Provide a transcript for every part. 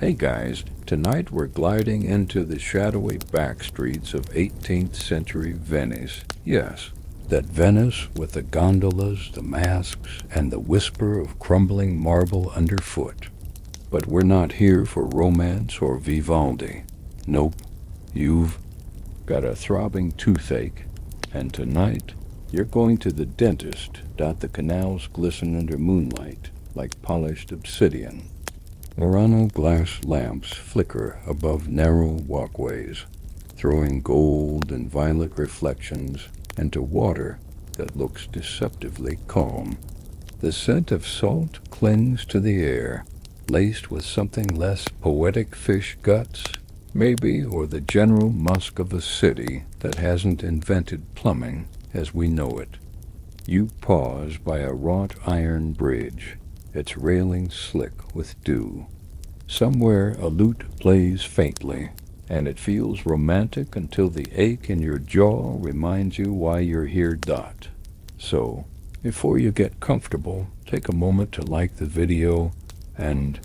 Hey guys, tonight we're gliding into the shadowy back streets of 18th century Venice. Yes, that Venice with the gondolas, the masks, and the whisper of crumbling marble underfoot. But we're not here for romance or Vivaldi. Nope, you've got a throbbing toothache, and tonight you're going to the dentist. The canals glisten under moonlight like polished obsidian. Murano glass lamps flicker above narrow walkways, throwing gold and violet reflections into water that looks deceptively calm. The scent of salt clings to the air, laced with something less poetic fish guts, maybe, or the general musk of a city that hasn't invented plumbing as we know it. You pause by a wrought iron bridge, its railing slick with dew. Somewhere a lute plays faintly, and it feels romantic until the ache in your jaw reminds you why you're here. So, before you get comfortable, take a moment to like the video and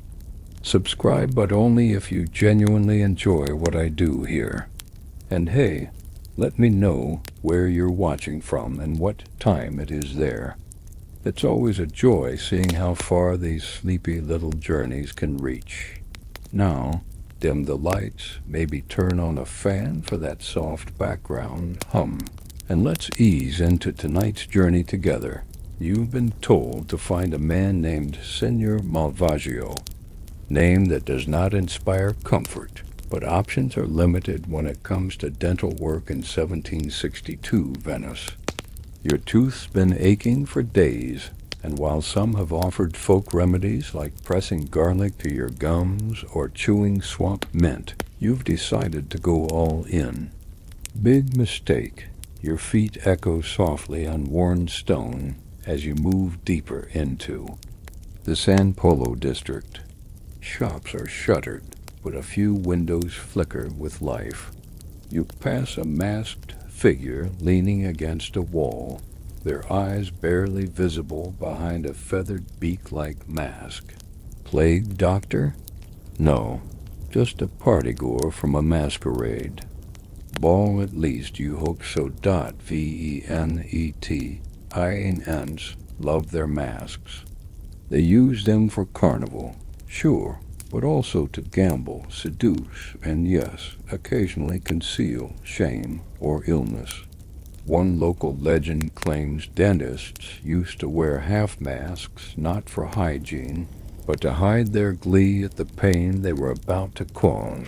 subscribe, but only if you genuinely enjoy what I do here. And hey, let me know where you're watching from and what time it is there. It's always a joy seeing how far these sleepy little journeys can reach. Now, dim the lights, maybe turn on a fan for that soft background hum, and let's ease into tonight's journey together. You've been told to find a man named Signor Malvagio, name that does not inspire comfort, but options are limited when it comes to dental work in 1762 Venice. Your tooth's been aching for days, and while some have offered folk remedies like pressing garlic to your gums or chewing swamp mint, you've decided to go all in. Big mistake. Your feet echo softly on worn stone as you move deeper into the San Polo district. Shops are shuttered, but a few windows flicker with life. You pass a masked figure leaning against a wall, their eyes barely visible behind a feathered beak-like mask. Plague doctor? No, just a partygoer from a masquerade. Ball at least, you hope so. Venetians love their masks. They use them for carnival, sure, but also to gamble, seduce, and yes, occasionally conceal shame or illness. One local legend claims dentists used to wear half masks not for hygiene, but to hide their glee at the pain they were about to cause.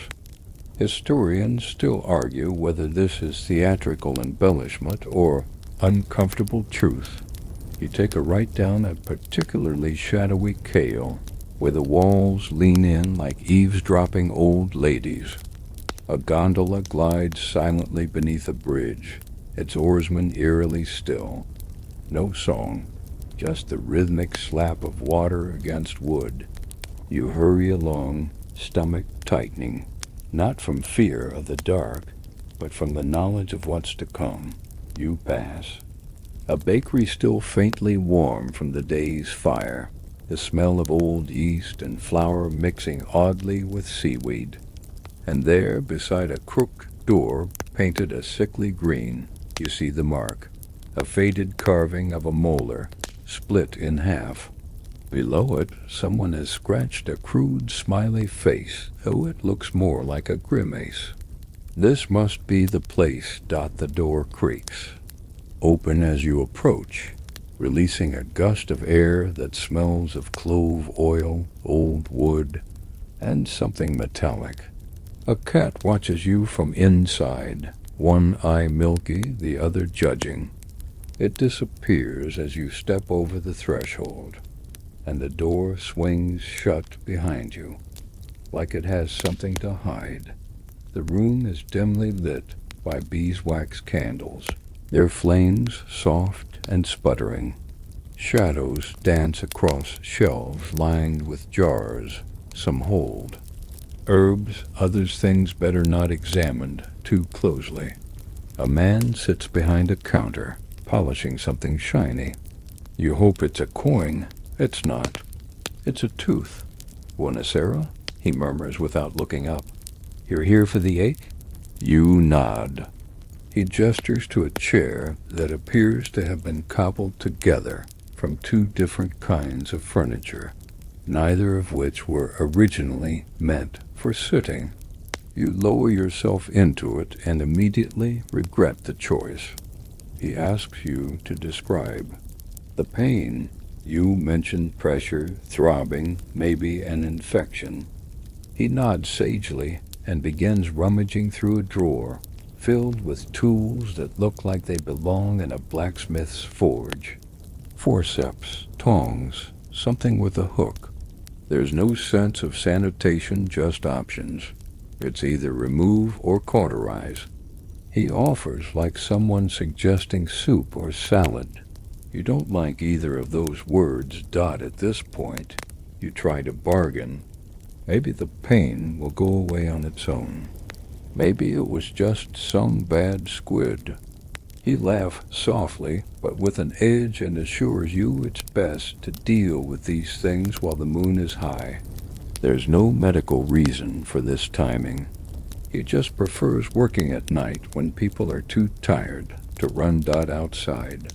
Historians still argue whether this is theatrical embellishment or uncomfortable truth. You take a right down a particularly shadowy cale, where the walls lean in like eavesdropping old ladies. A gondola glides silently beneath a bridge, its oarsman eerily still. No song, just the rhythmic slap of water against wood. You hurry along, stomach tightening, not from fear of the dark, but from the knowledge of what's to come. You pass a bakery still faintly warm from the day's fire, the smell of old yeast and flour mixing oddly with seaweed. And there, beside a crooked door painted a sickly green, you see the mark, a faded carving of a molar, split in half. Below it, someone has scratched a crude, smiley face, though it looks more like a grimace. This must be the place. The door creaks, open as you approach, releasing a gust of air that smells of clove oil, old wood, and something metallic. A cat watches you from inside, one eye milky, the other judging. It disappears as you step over the threshold, and the door swings shut behind you, like it has something to hide. The room is dimly lit by beeswax candles, their flames soft and sputtering. Shadows dance across shelves lined with jars, some hold. Herbs, others things better not examined too closely. A man sits behind a counter, polishing something shiny. You hope it's a coin. It's not. It's a tooth. Buonasera? he murmurs without looking up. You're here for the ache? You nod. He gestures to a chair that appears to have been cobbled together from two different kinds of furniture, neither of which were originally meant for sitting. You lower yourself into it and immediately regret the choice. He asks you to describe the pain. You mention pressure, throbbing, maybe an infection. He nods sagely and begins rummaging through a drawer filled with tools that look like they belong in a blacksmith's forge. Forceps, tongs, something with a hook. There's no sense of sanitation, just options. It's either remove or cauterize. He offers like someone suggesting soup or salad. You don't like either of those words, at this point. You try to bargain. Maybe the pain will go away on its own. Maybe it was just some bad squid. He laughs softly, but with an edge, and assures you it's best to deal with these things while the moon is high. There's no medical reason for this timing. He just prefers working at night when people are too tired to run outside.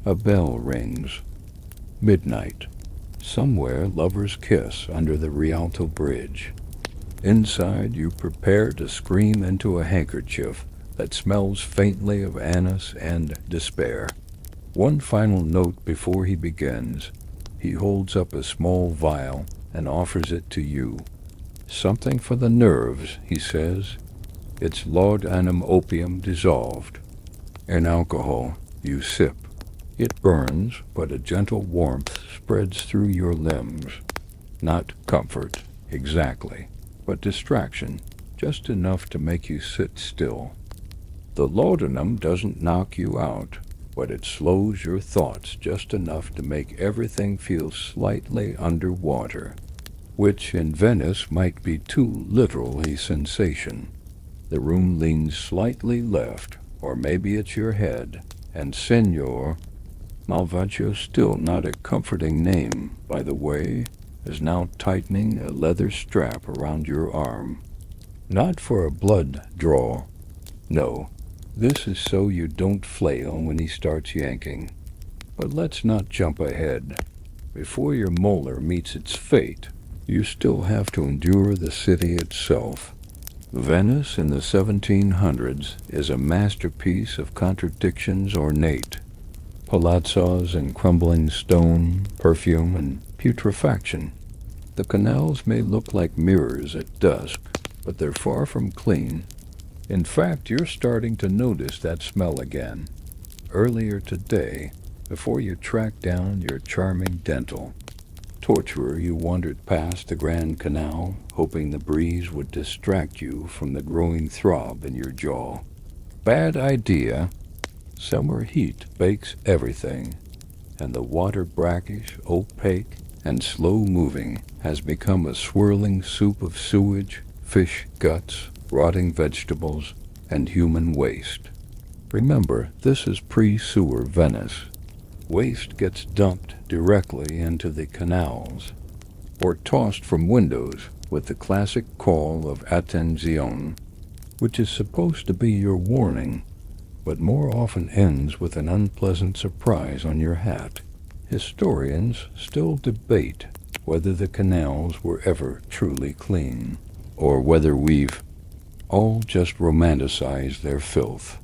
A bell rings. Midnight. Somewhere lovers kiss under the Rialto Bridge. Inside, you prepare to scream into a handkerchief that smells faintly of anise and despair. One final note before he begins. He holds up a small vial and offers it to you. Something for the nerves, he says. It's laudanum opium dissolved. In alcohol, you sip. It burns, but a gentle warmth spreads through your limbs. Not comfort, exactly, but distraction, just enough to make you sit still. The laudanum doesn't knock you out, but it slows your thoughts just enough to make everything feel slightly underwater, which in Venice might be too literal a sensation. The room leans slightly left, or maybe it's your head, and Senor Malvagio, still not a comforting name, by the way, is now tightening a leather strap around your arm. Not for a blood draw. No, this is so you don't flail when he starts yanking. But let's not jump ahead. Before your molar meets its fate, you still have to endure the city itself. Venice in the 1700s is a masterpiece of contradictions ornate. Palazzos and crumbling stone, perfume and putrefaction. The canals may look like mirrors at dusk, but they're far from clean. In fact, you're starting to notice that smell again. Earlier today, before you tracked down your charming dental torturer, you wandered past the Grand Canal, hoping the breeze would distract you from the growing throb in your jaw. Bad idea. Summer heat bakes everything, and the water, brackish, opaque, and slow-moving, has become a swirling soup of sewage, fish guts, rotting vegetables, and human waste. Remember, this is pre-sewer Venice. Waste gets dumped directly into the canals, or tossed from windows with the classic call of attenzione, which is supposed to be your warning, but more often ends with an unpleasant surprise on your hat. Historians still debate whether the canals were ever truly clean, or whether we've all just romanticized their filth.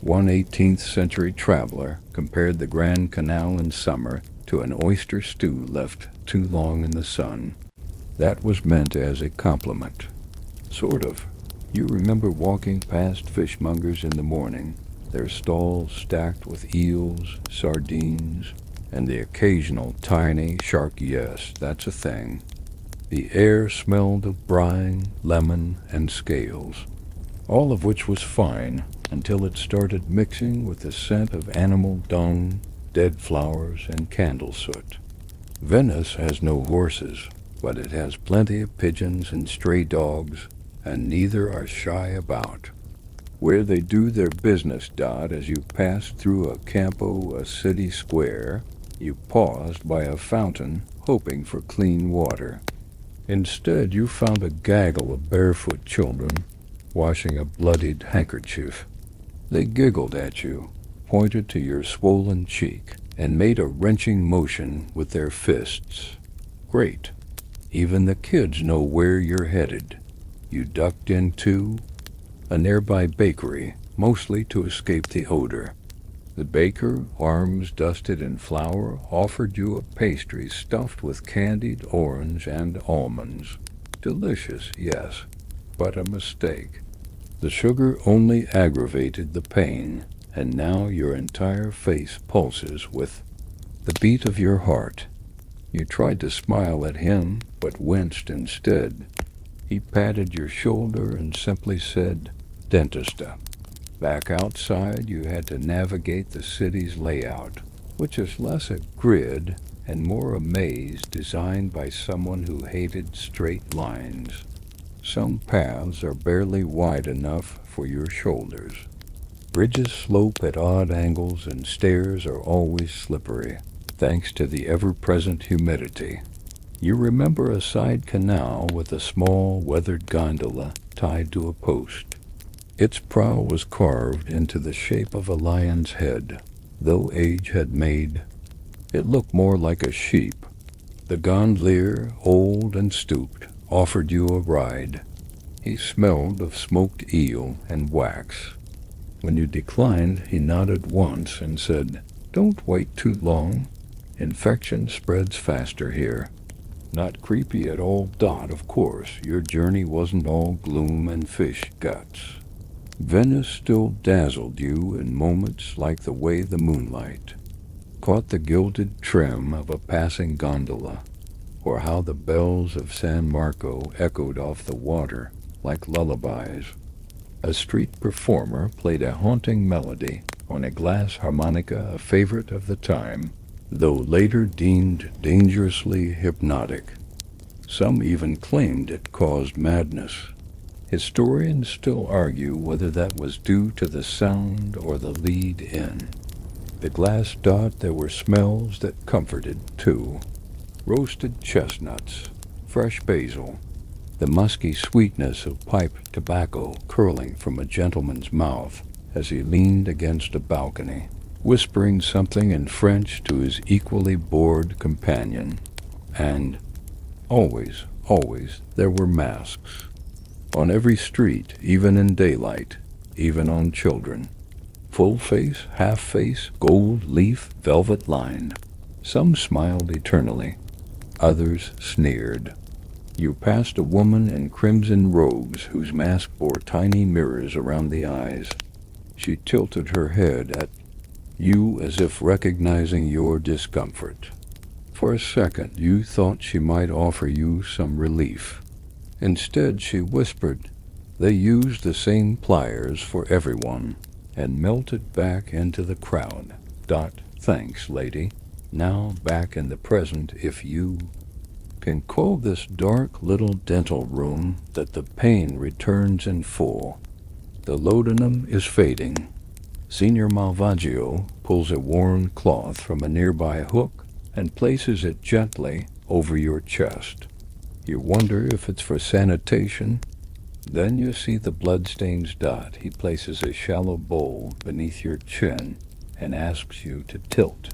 One 18th century traveler compared the Grand Canal in summer to an oyster stew left too long in the sun. That was meant as a compliment. Sort of. You remember walking past fishmongers in the morning, their stalls stacked with eels, sardines, and the occasional tiny shark. Yes, that's a thing. The air smelled of brine, lemon, and scales, all of which was fine until it started mixing with the scent of animal dung, dead flowers, and candle soot. Venice has no horses, but it has plenty of pigeons and stray dogs, and neither are shy about. Where they do their business, as you passed through a campo, a city square, you paused by a fountain, hoping for clean water. Instead, you found a gaggle of barefoot children washing a bloodied handkerchief. They giggled at you, pointed to your swollen cheek, and made a wrenching motion with their fists. Great. Even the kids know where you're headed. You ducked into a nearby bakery, mostly to escape the odor. The baker, arms dusted in flour, offered you a pastry stuffed with candied orange and almonds. Delicious, yes, but a mistake. The sugar only aggravated the pain, and now your entire face pulses with the beat of your heart. You tried to smile at him, but winced instead. He patted your shoulder and simply said, "Dentista." Back outside, you had to navigate the city's layout, which is less a grid and more a maze designed by someone who hated straight lines. Some paths are barely wide enough for your shoulders. Bridges slope at odd angles and stairs are always slippery, thanks to the ever-present humidity. You remember a side canal with a small weathered gondola tied to a post. Its prow was carved into the shape of a lion's head, though age had made it look more like a sheep. The gondolier, old and stooped, offered you a ride. He smelled of smoked eel and wax. When you declined, he nodded once and said, "Don't wait too long. Infection spreads faster here." Not creepy at all, of course. Your journey wasn't all gloom and fish guts. Venice still dazzled you in moments like the way the moonlight caught the gilded trim of a passing gondola, or how the bells of San Marco echoed off the water like lullabies. A street performer played a haunting melody on a glass harmonica, a favorite of the time, though later deemed dangerously hypnotic. Some even claimed it caused madness. Historians still argue whether that was due to the sound or the lead-in. The glass dot, there were smells that comforted, too. Roasted chestnuts, fresh basil, the musky sweetness of pipe tobacco curling from a gentleman's mouth as he leaned against a balcony, whispering something in French to his equally bored companion. And always, there were masks. On every street, even in daylight, even on children. Full face, half face, gold leaf, velvet line. Some smiled eternally, others sneered. You passed a woman in crimson robes whose mask bore tiny mirrors around the eyes. She tilted her head at you as if recognizing your discomfort. For a second, you thought she might offer you some relief. Instead, she whispered, "They use the same pliers for everyone," and melted back into the crowd. Thanks, lady. Now back in the present, if you can call this dark little dental room that the pain returns in full. The laudanum is fading. Signor Malvagio pulls a worn cloth from a nearby hook and places it gently over your chest. You wonder if it's for sanitation. Then you see the bloodstains dot. He places a shallow bowl beneath your chin and asks you to tilt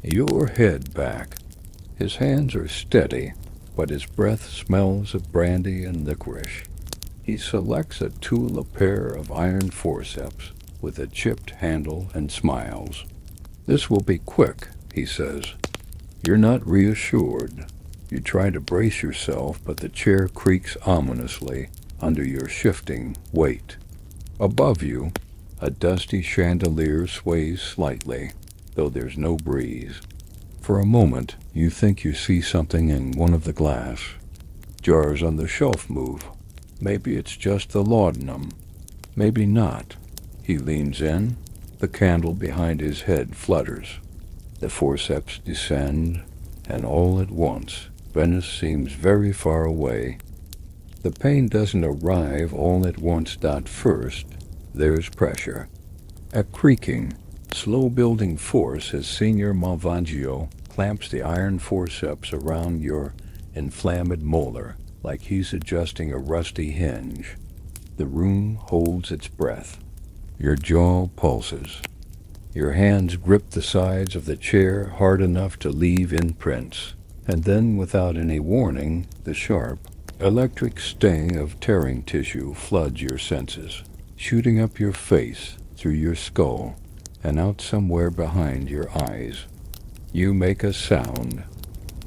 your head back. His hands are steady, but his breath smells of brandy and licorice. He selects a tool, a pair of iron forceps with a chipped handle, and smiles. "This will be quick," he says. You're not reassured. You try to brace yourself, but the chair creaks ominously under your shifting weight. Above you, a dusty chandelier sways slightly, though there's no breeze. For a moment, you think you see something in one of the glass. Jars on the shelf move. Maybe it's just the laudanum. Maybe not. He leans in. The candle behind his head flutters. The forceps descend, and all at once, Venice seems very far away. The pain doesn't arrive all at once. First, there's pressure. A creaking, slow-building force as Signor Malvagio clamps the iron forceps around your inflamed molar like he's adjusting a rusty hinge. The room holds its breath. Your jaw pulses. Your hands grip the sides of the chair hard enough to leave imprints. And then, without any warning, the sharp, electric sting of tearing tissue floods your senses, shooting up your face, through your skull, and out somewhere behind your eyes. You make a sound.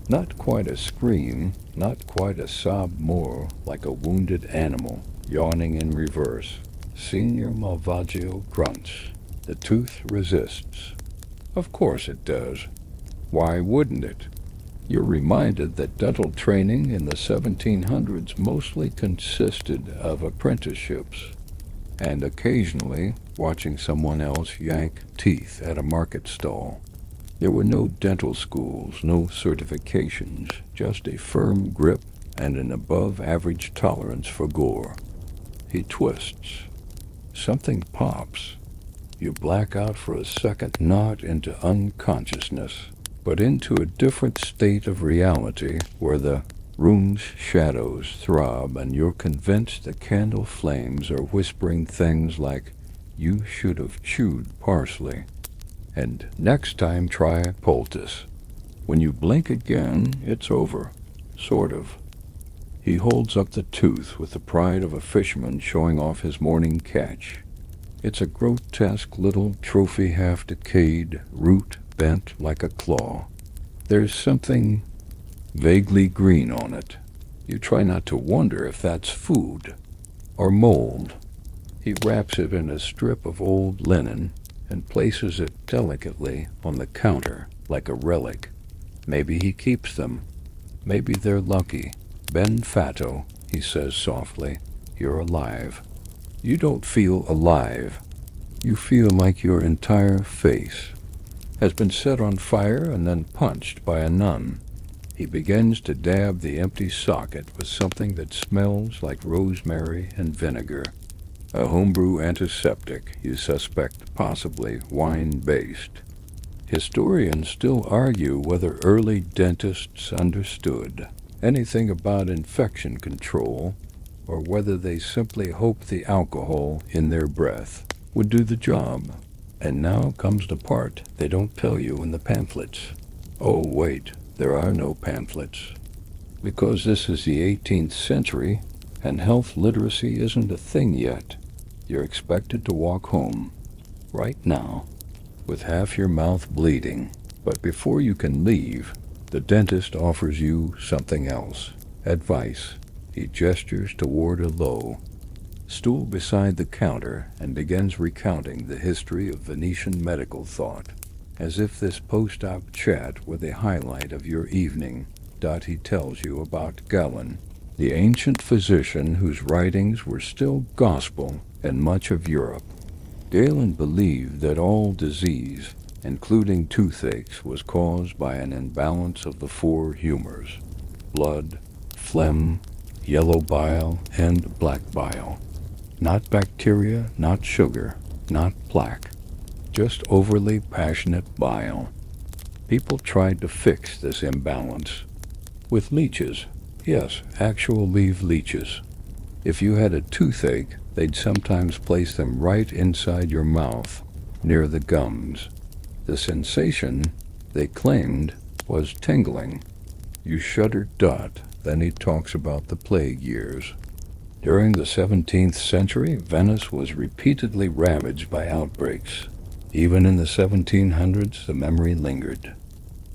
Not quite a scream, not quite a sob, more like a wounded animal, yawning in reverse. Signor Malvagio grunts. The tooth resists. Of course it does. Why wouldn't it? You're reminded that dental training in the 1700s mostly consisted of apprenticeships, and occasionally watching someone else yank teeth at a market stall. There were no dental schools, no certifications, just a firm grip and an above-average tolerance for gore. He twists. Something pops. You black out for a second, not into unconsciousness, but into a different state of reality where the room's shadows throb and you're convinced the candle flames are whispering things like, "You should have chewed parsley," and "Next time try poultice." When you blink again, it's over. Sort of. He holds up the tooth with the pride of a fisherman showing off his morning catch. It's a grotesque little trophy, half-decayed, root bent like a claw. There's something vaguely green on it. You try not to wonder if that's food or mold. He wraps it in a strip of old linen and places it delicately on the counter like a relic. Maybe he keeps them. Maybe they're lucky. "Ben Fatto," he says softly, "you're alive." You don't feel alive. You feel like your entire face has been set on fire and then punched by a nun. He begins to dab the empty socket with something that smells like rosemary and vinegar. A homebrew antiseptic, you suspect, possibly wine-based. Historians still argue whether early dentists understood anything about infection control, or whether they simply hoped the alcohol in their breath would do the job. And now comes the part they don't tell you in the pamphlets. Oh, wait, there are no pamphlets. Because this is the 18th century, and health literacy isn't a thing yet. You're expected to walk home, right now, with half your mouth bleeding. But before you can leave, the dentist offers you something else. Advice. He gestures toward a low stool beside the counter and begins recounting the history of Venetian medical thought, as if this post-op chat were the highlight of your evening. He tells you about Galen, the ancient physician whose writings were still gospel in much of Europe. Galen believed that all disease, including toothaches, was caused by an imbalance of the four humors: blood, phlegm, yellow bile, and black bile. Not bacteria, not sugar, not plaque, just overly passionate bile. People tried to fix this imbalance with leeches. Yes, actual live leeches. If you had a toothache, they'd sometimes place them right inside your mouth, near the gums. The sensation, they claimed, was tingling. You shuddered. Then he talks about the plague years. During the 17th century, Venice was repeatedly ravaged by outbreaks. Even in the 1700s, the memory lingered.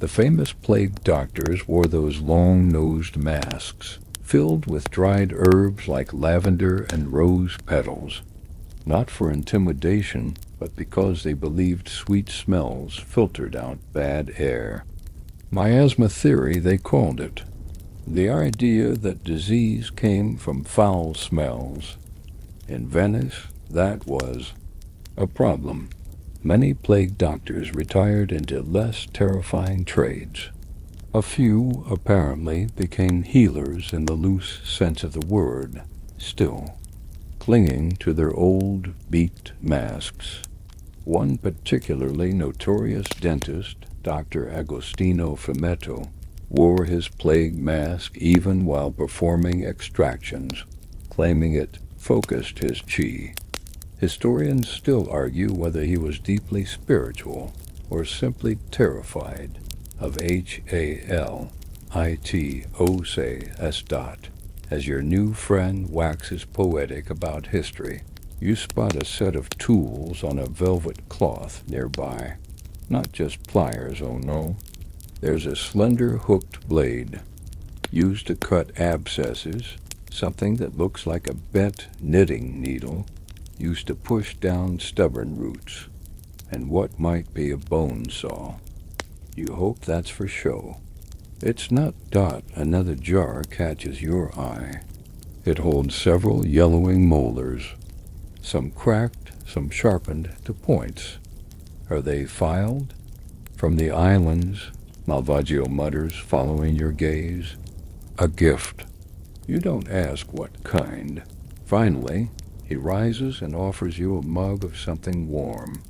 The famous plague doctors wore those long-nosed masks, filled with dried herbs like lavender and rose petals, not for intimidation, but because they believed sweet smells filtered out bad air. Miasma theory, they called it. The idea that disease came from foul smells. In Venice, that was a problem. Many plague doctors retired into less terrifying trades. A few, apparently, became healers in the loose sense of the word, still clinging to their old beaked masks. One particularly notorious dentist, Dr. Agostino Fumetto, wore his plague mask even while performing extractions, claiming it focused his chi. Historians still argue whether he was deeply spiritual or simply terrified of Halitose. As your new friend waxes poetic about history, you spot a set of tools on a velvet cloth nearby. Not just pliers, oh no. There's a slender hooked blade, used to cut abscesses, something that looks like a bent knitting needle, used to push down stubborn roots, and what might be a bone saw. You hope that's for show. It's not. Another jar catches your eye. It holds several yellowing molars, some cracked, some sharpened to points. Are they filed? From the islands, Malvagio mutters, following your gaze. A gift. You don't ask what kind. Finally, he rises and offers you a mug of something warm.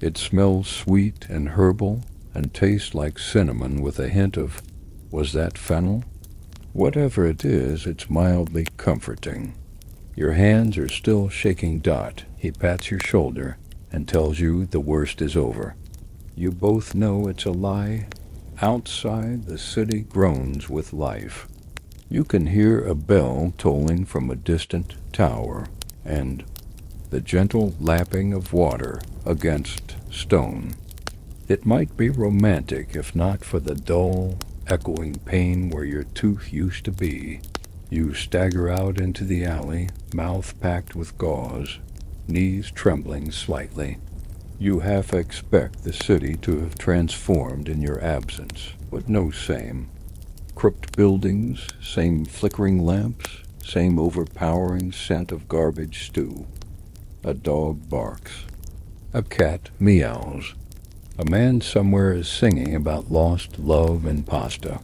It smells sweet and herbal and tastes like cinnamon with a hint of, was that fennel? Whatever it is, it's mildly comforting. Your hands are still shaking. He pats your shoulder and tells you the worst is over. You both know it's a lie. Outside, the city groans with life. You can hear a bell tolling from a distant tower, and the gentle lapping of water against stone. It might be romantic if not for the dull, echoing pain where your tooth used to be. You stagger out into the alley, mouth packed with gauze, knees trembling slightly. You half expect the city to have transformed in your absence, but no same. Crooked buildings, same flickering lamps, same overpowering scent of garbage stew. A dog barks. A cat meows. A man somewhere is singing about lost love and pasta.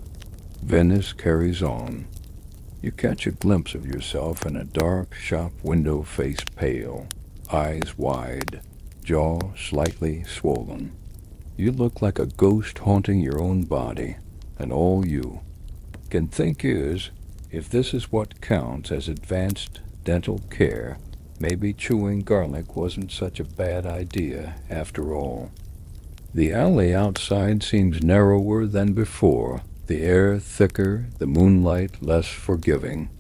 Venice carries on. You catch a glimpse of yourself in a dark shop window, face pale, eyes wide, jaw slightly swollen. You look like a ghost haunting your own body, and all you can think is, if this is what counts as advanced dental care, maybe chewing garlic wasn't such a bad idea after all. The alley outside seems narrower than before, the air thicker, the moonlight less forgiving.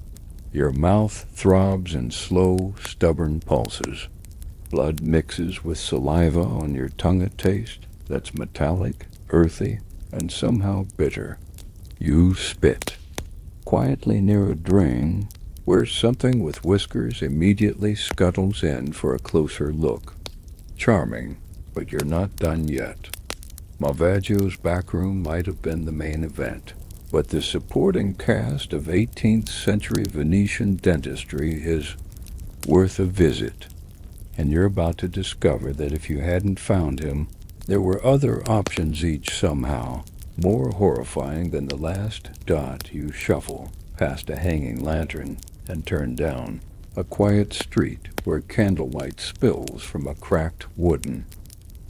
Your mouth throbs in slow, stubborn pulses. Blood mixes with saliva on your tongue, a taste that's metallic, earthy, and somehow bitter. You spit. Quietly near a drain, where something with whiskers immediately scuttles in for a closer look. Charming, but you're not done yet. Malvagio's backroom might have been the main event, but the supporting cast of 18th century Venetian dentistry is worth a visit. And you're about to discover that if you hadn't found him, there were other options, each somehow more horrifying than the last. You shuffle past a hanging lantern and turn down a quiet street where candlelight spills from a cracked wooden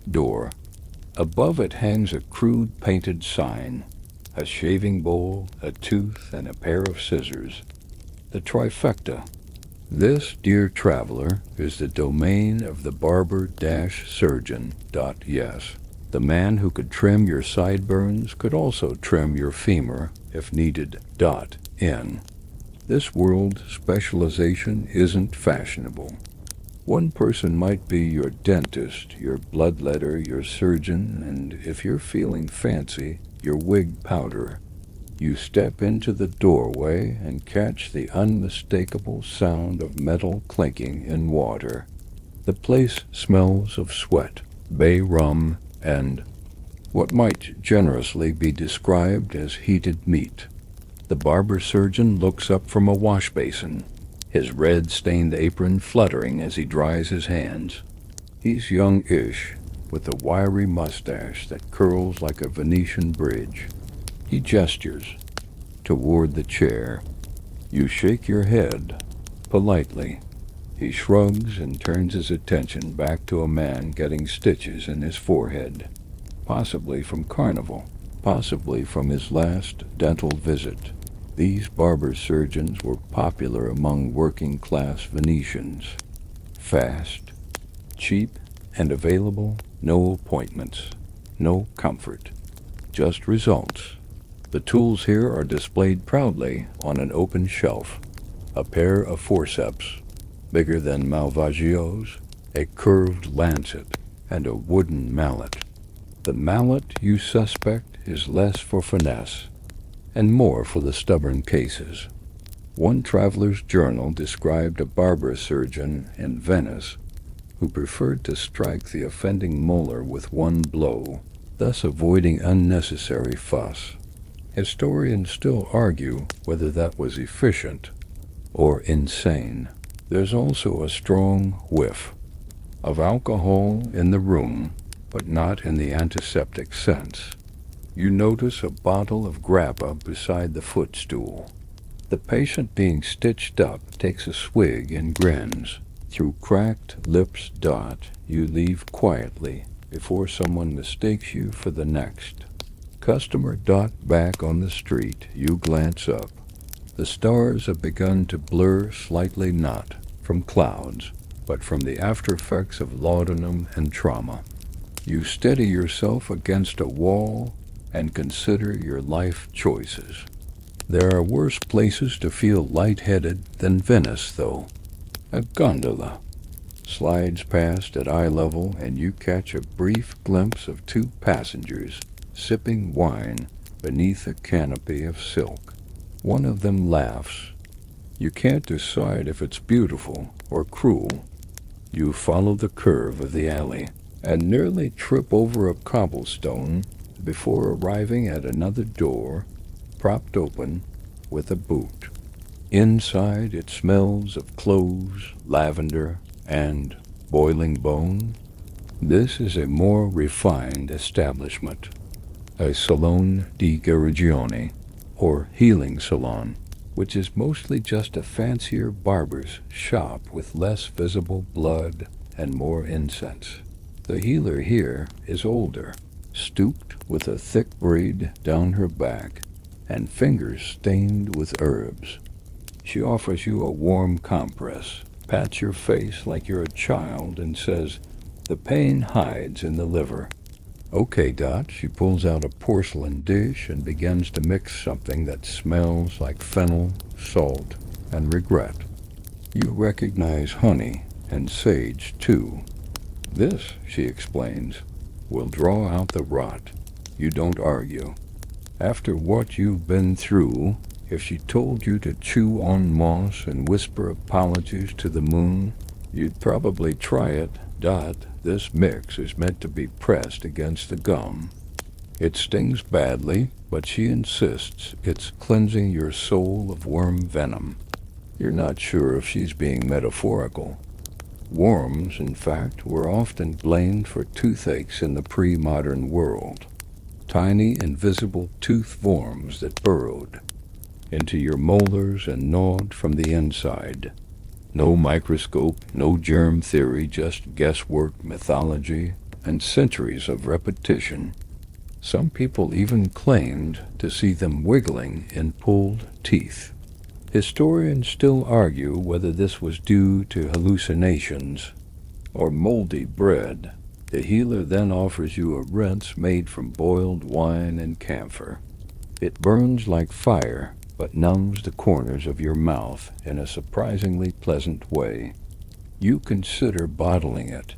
door. Above it hangs a crude painted sign, a shaving bowl, a tooth, and a pair of scissors. The trifecta. This, dear traveler, is the domain of the barber-surgeon. Yes, the man who could trim your sideburns could also trim your femur if needed. In this world, specialization isn't fashionable. One person might be your dentist, your bloodletter, your surgeon, and if you're feeling fancy, your wig powderer. You step into the doorway and catch the unmistakable sound of metal clinking in water. The place smells of sweat, bay rum, and what might generously be described as heated meat. The barber surgeon looks up from a wash basin, his red-stained apron fluttering as he dries his hands. He's young-ish, with a wiry mustache that curls like a Venetian bridge. He gestures toward the chair. You shake your head, politely. He shrugs and turns his attention back to a man getting stitches in his forehead, possibly from carnival. possibly from his last dental visit. These barber surgeons were popular among working-class Venetians. Fast, cheap, and available, no appointments, no comfort, just results. The tools here are displayed proudly on an open shelf. A pair of forceps, bigger than Malvagio's, a curved lancet, and a wooden mallet. The mallet, you suspect, is less for finesse and more for the stubborn cases. One traveler's journal described a barber surgeon in Venice who preferred to strike the offending molar with one blow, thus avoiding unnecessary fuss. Historians still argue whether that was efficient or insane. There's also a strong whiff of alcohol in the room, but not in the antiseptic sense. You notice a bottle of grappa beside the footstool. The patient being stitched up takes a swig and grins. Through cracked lips, you leave quietly before someone mistakes you for the next. Customer back on the street, you glance up. The stars have begun to blur slightly, not from clouds, but from the after-effects of laudanum and trauma. You steady yourself against a wall and consider your life choices. There are worse places to feel lightheaded than Venice, though. A gondola slides past at eye level, and you catch a brief glimpse of two passengers sipping wine beneath a canopy of silk. One of them laughs. You can't decide if it's beautiful or cruel. You follow the curve of the alley and nearly trip over a cobblestone before arriving at another door, propped open with a boot. Inside it smells of cloves, lavender, and boiling bone. This is a more refined establishment, a salone di guarigione, or healing salon, which is mostly just a fancier barber's shop with less visible blood and more incense. The healer here is older, stooped with a thick braid down her back and fingers stained with herbs. She offers you a warm compress, pats your face like you're a child, and says, "The pain hides in the liver." "Okay, she pulls out a porcelain dish and begins to mix something that smells like fennel, salt, and regret. You recognize honey and sage, too. "This," she explains, "will draw out the rot." You don't argue. After what you've been through, if she told you to chew on moss and whisper apologies to the moon, you'd probably try it. This mix is meant to be pressed against the gum. It stings badly, but she insists it's cleansing your soul of worm venom. You're not sure if she's being metaphorical. Worms, in fact, were often blamed for toothaches in the pre-modern world. Tiny, invisible tooth worms that burrowed into your molars and gnawed from the inside. No microscope, no germ theory, just guesswork, mythology, and centuries of repetition. Some people even claimed to see them wiggling in pulled teeth. Historians still argue whether this was due to hallucinations or moldy bread. The healer then offers you a rinse made from boiled wine and camphor. It burns like fire, but numbs the corners of your mouth in a surprisingly pleasant way. You consider bottling it.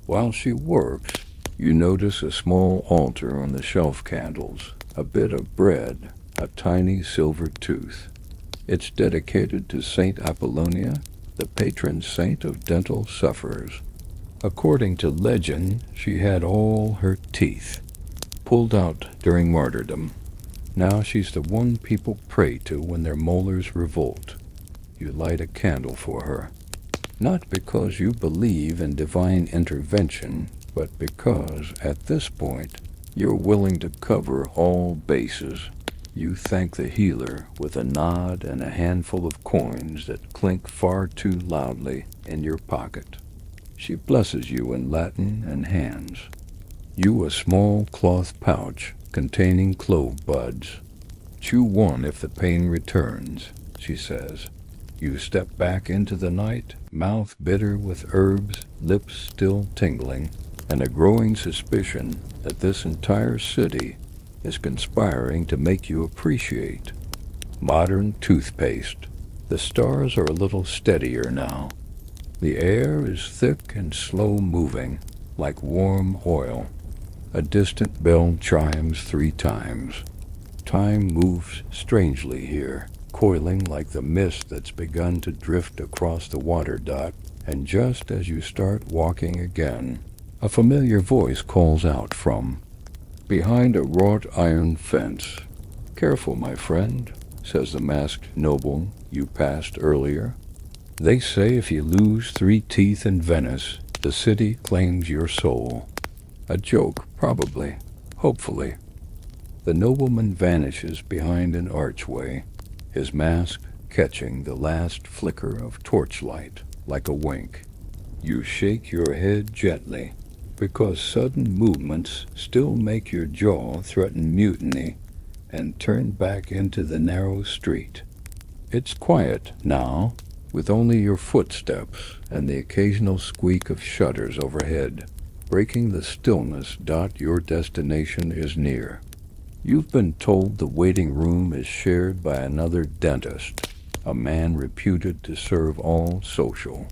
While she works, you notice a small altar on the shelf candles, a bit of bread, a tiny silver tooth. It's dedicated to Saint Apollonia, the patron saint of dental sufferers. According to legend, she had all her teeth pulled out during martyrdom. Now she's the one people pray to when their molars revolt. You light a candle for her, not because you believe in divine intervention, but because, at this point, you're willing to cover all bases. You thank the healer with a nod and a handful of coins that clink far too loudly in your pocket. She blesses you in Latin and hands you a small cloth pouch containing clove buds. Chew one if the pain returns, she says. You step back into the night, mouth bitter with herbs, lips still tingling, and a growing suspicion that this entire city is conspiring to make you appreciate modern toothpaste. The stars are a little steadier now. The air is thick and slow-moving, like warm oil. A distant bell chimes 3 times. Time moves strangely here, coiling like the mist that's begun to drift across the water dot, and just as you start walking again, a familiar voice calls out from behind a wrought iron fence. "Careful, my friend," says the masked noble you passed earlier. "They say if you lose 3 teeth in Venice, the city claims your soul." A joke, probably. Hopefully. The nobleman vanishes behind an archway, his mask catching the last flicker of torchlight like a wink. You shake your head gently, because sudden movements still make your jaw threaten mutiny, and turn back into the narrow street. It's quiet now, with only your footsteps and the occasional squeak of shutters overhead. Breaking the stillness, your destination is near. You've been told the waiting room is shared by another dentist, a man reputed to serve all social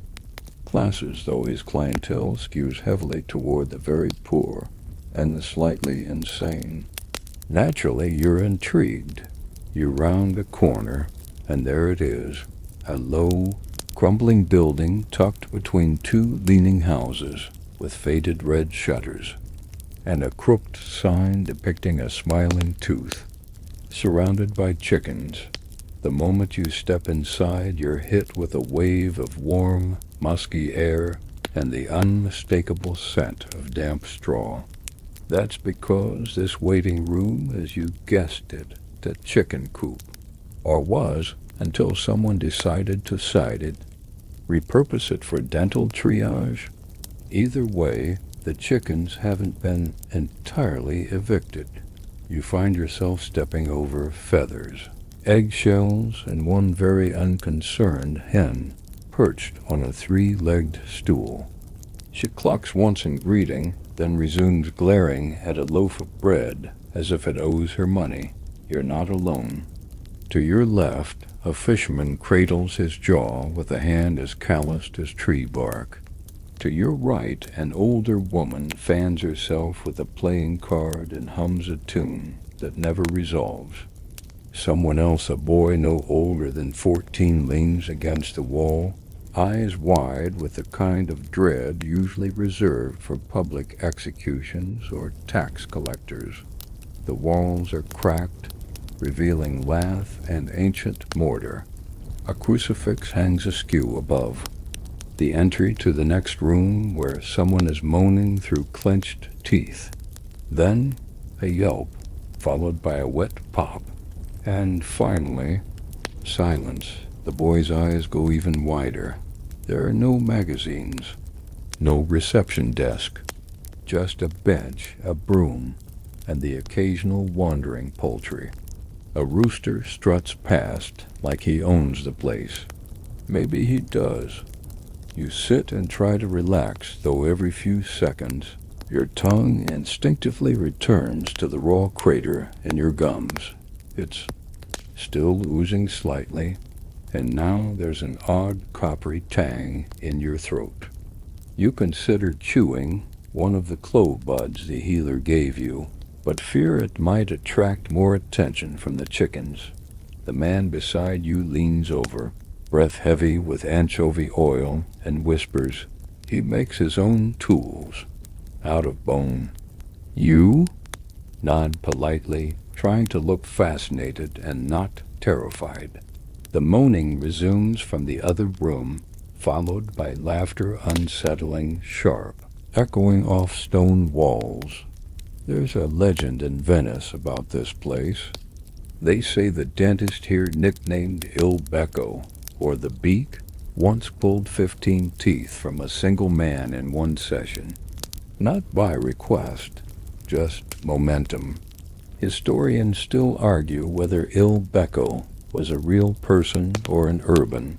classes, though his clientele skews heavily toward the very poor and the slightly insane. Naturally, you're intrigued. You round a corner, and there it is, a low, crumbling building tucked between 2 leaning houses with faded red shutters, and a crooked sign depicting a smiling tooth, surrounded by chickens. The moment you step inside, you're hit with a wave of warm, musky air and the unmistakable scent of damp straw. That's because this waiting room, as you guessed it, a chicken coop, or was until someone decided to side it, repurpose it for dental triage. Either way, the chickens haven't been entirely evicted. You find yourself stepping over feathers, eggshells, and one very unconcerned hen perched on a 3-legged stool. She clucks once in greeting, then resumes glaring at a loaf of bread as if it owes her money. You're not alone. To your left, a fisherman cradles his jaw with a hand as calloused as tree bark. To your right, an older woman fans herself with a playing card and hums a tune that never resolves. Someone else, a boy no older than 14, leans against the wall, eyes wide with the kind of dread usually reserved for public executions or tax collectors. The walls are cracked, revealing lath and ancient mortar. A crucifix hangs askew above. The entry to the next room, where someone is moaning through clenched teeth. Then a yelp, followed by a wet pop. And finally, silence. The boy's eyes go even wider. There are no magazines, no reception desk, just a bench, a broom, and the occasional wandering poultry. A rooster struts past like he owns the place. Maybe he does. You sit and try to relax, though every few seconds your tongue instinctively returns to the raw crater in your gums. It's still oozing slightly, and now there's an odd coppery tang in your throat. You consider chewing one of the clove buds the healer gave you, but fear it might attract more attention from the chickens. The man beside you leans over, breath heavy with anchovy oil, and whispers, he makes his own tools, out of bone. You nod politely, trying to look fascinated and not terrified. The moaning resumes from the other room, followed by laughter unsettling, sharp, echoing off stone walls. There's a legend in Venice about this place. They say the dentist here, nicknamed Il Becco, or the Beak, once pulled 15 teeth from a single man in one session. Not by request, just momentum. Historians still argue whether Il Becco was a real person or an urban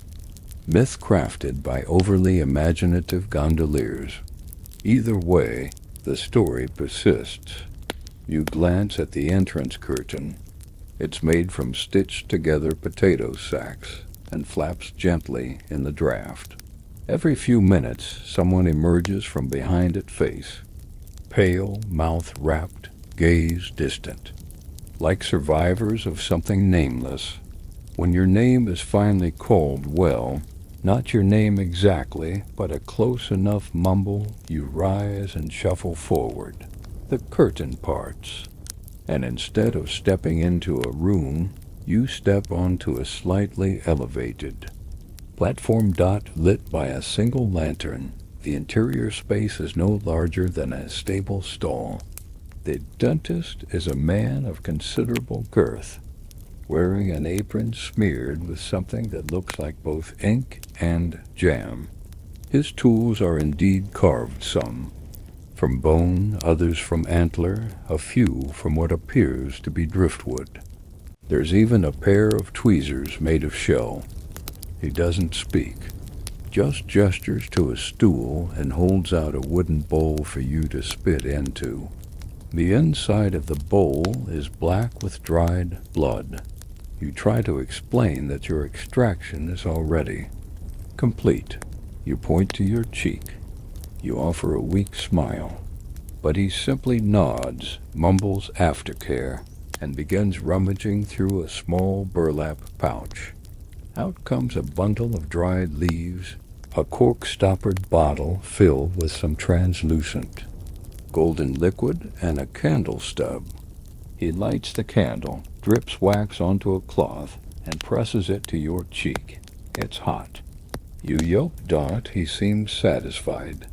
myth crafted by overly imaginative gondoliers. Either way, the story persists. You glance at the entrance curtain. It's made from stitched-together potato sacks and flaps gently in the draft. Every few minutes, someone emerges from behind its face, pale, mouth wrapped, gaze distant, like survivors of something nameless. When your name is finally called, well, not your name exactly, but a close enough mumble, you rise and shuffle forward. The curtain parts, and instead of stepping into a room, you step onto a slightly elevated platform lit by a single lantern. The interior space is no larger than a stable stall. The dentist is a man of considerable girth, wearing an apron smeared with something that looks like both ink and jam. His tools are indeed carved, some from bone, others from antler, a few from what appears to be driftwood. There's even a pair of tweezers made of shell. He doesn't speak, just gestures to a stool and holds out a wooden bowl for you to spit into. The inside of the bowl is black with dried blood. You try to explain that your extraction is already complete. You point to your cheek. You offer a weak smile, but he simply nods, mumbles aftercare, and begins rummaging through a small burlap pouch. Out comes a bundle of dried leaves, a cork-stoppered bottle filled with some translucent golden liquid, and a candle stub. He lights the candle, drips wax onto a cloth, and presses it to your cheek. It's hot. You yelp. He seems satisfied.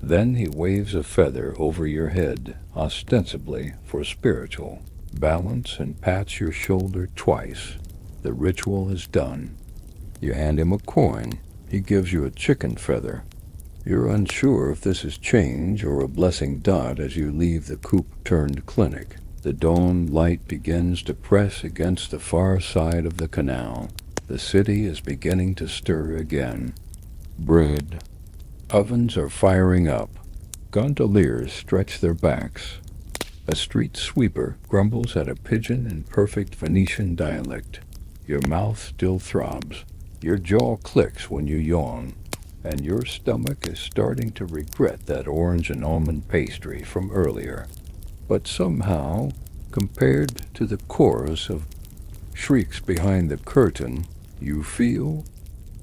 Then he waves a feather over your head, ostensibly for spiritual balance, and pats your shoulder twice. The ritual is done. You hand him a coin. He gives you a chicken feather. You're unsure if this is change or a blessing. As you leave the coop-turned clinic, the dawn light begins to press against the far side of the canal. The city is beginning to stir again. Bread. Ovens are firing up. Gondoliers stretch their backs. A street sweeper grumbles at a pigeon in perfect Venetian dialect. Your mouth still throbs. Your jaw clicks when you yawn, and your stomach is starting to regret that orange and almond pastry from earlier. But somehow, compared to the chorus of shrieks behind the curtain, you feel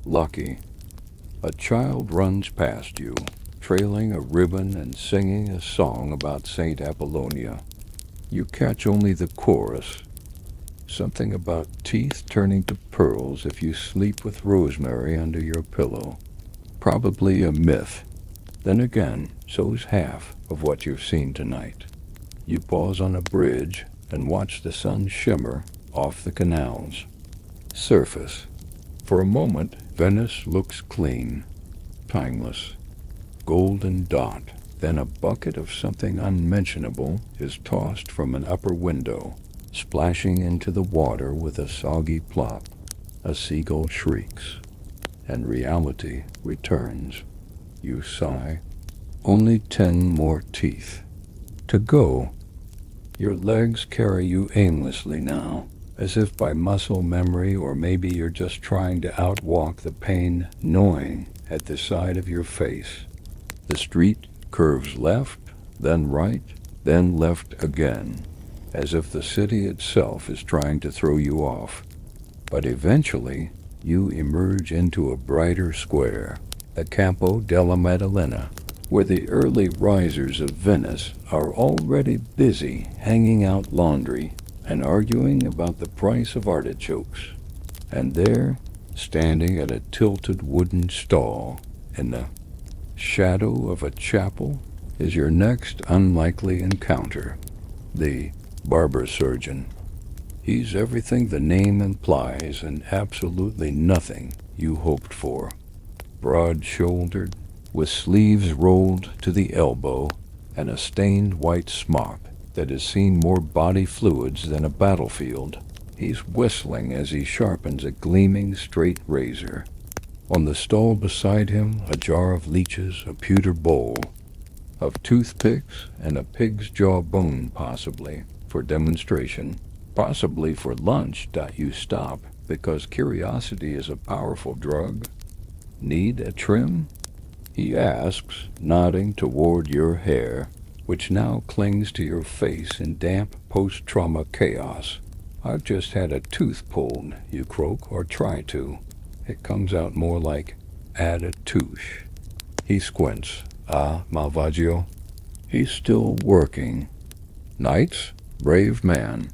lucky. A child runs past you, trailing a ribbon and singing a song about Saint Apollonia. You catch only the chorus. Something about teeth turning to pearls if you sleep with rosemary under your pillow. Probably a myth. Then again, so's half of what you've seen tonight. You pause on a bridge and watch the sun shimmer off the canals. Surface. For a moment, Venice looks clean, timeless. Golden dot. Then a bucket of something unmentionable is tossed from an upper window, splashing into the water with a soggy plop. A seagull shrieks, and reality returns. You sigh. Only 10 more teeth to go. Your legs carry you aimlessly now, as if by muscle memory, or maybe you're just trying to outwalk the pain gnawing at the side of your face. The street curves left, then right, then left again, as if the city itself is trying to throw you off. But eventually, you emerge into a brighter square, the Campo della Maddalena, where the early risers of Venice are already busy hanging out laundry and arguing about the price of artichokes. And there, standing at a tilted wooden stall in the shadow of a chapel, is your next unlikely encounter, the barber surgeon. He's everything the name implies and absolutely nothing you hoped for. Broad-shouldered, with sleeves rolled to the elbow and a stained white smock, that has seen more body fluids than a battlefield. He's whistling as he sharpens a gleaming straight razor. On the stall beside him, a jar of leeches, a pewter bowl of toothpicks, and a pig's jaw bone, possibly for demonstration, possibly for lunch. You stop, because curiosity is a powerful drug. Need a trim? He asks, nodding toward your hair, which now clings to your face in damp post-trauma chaos. I've just had a tooth pulled, you croak, or try to. It comes out more like, add a touche. He squints. Ah, Malvagio. He's still working. Knights? Brave man.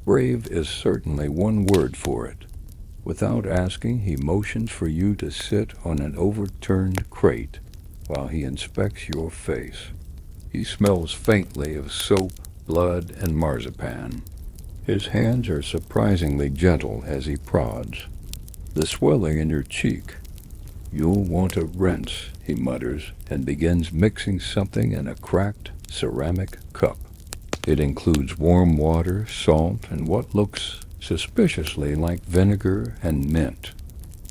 Brave is certainly one word for it. Without asking, he motions for you to sit on an overturned crate while he inspects your face. He smells faintly of soap, blood, and marzipan. His hands are surprisingly gentle as he prods. The swelling in your cheek. You'll want a rinse, he mutters, and begins mixing something in a cracked ceramic cup. It includes warm water, salt, and what looks suspiciously like vinegar and mint.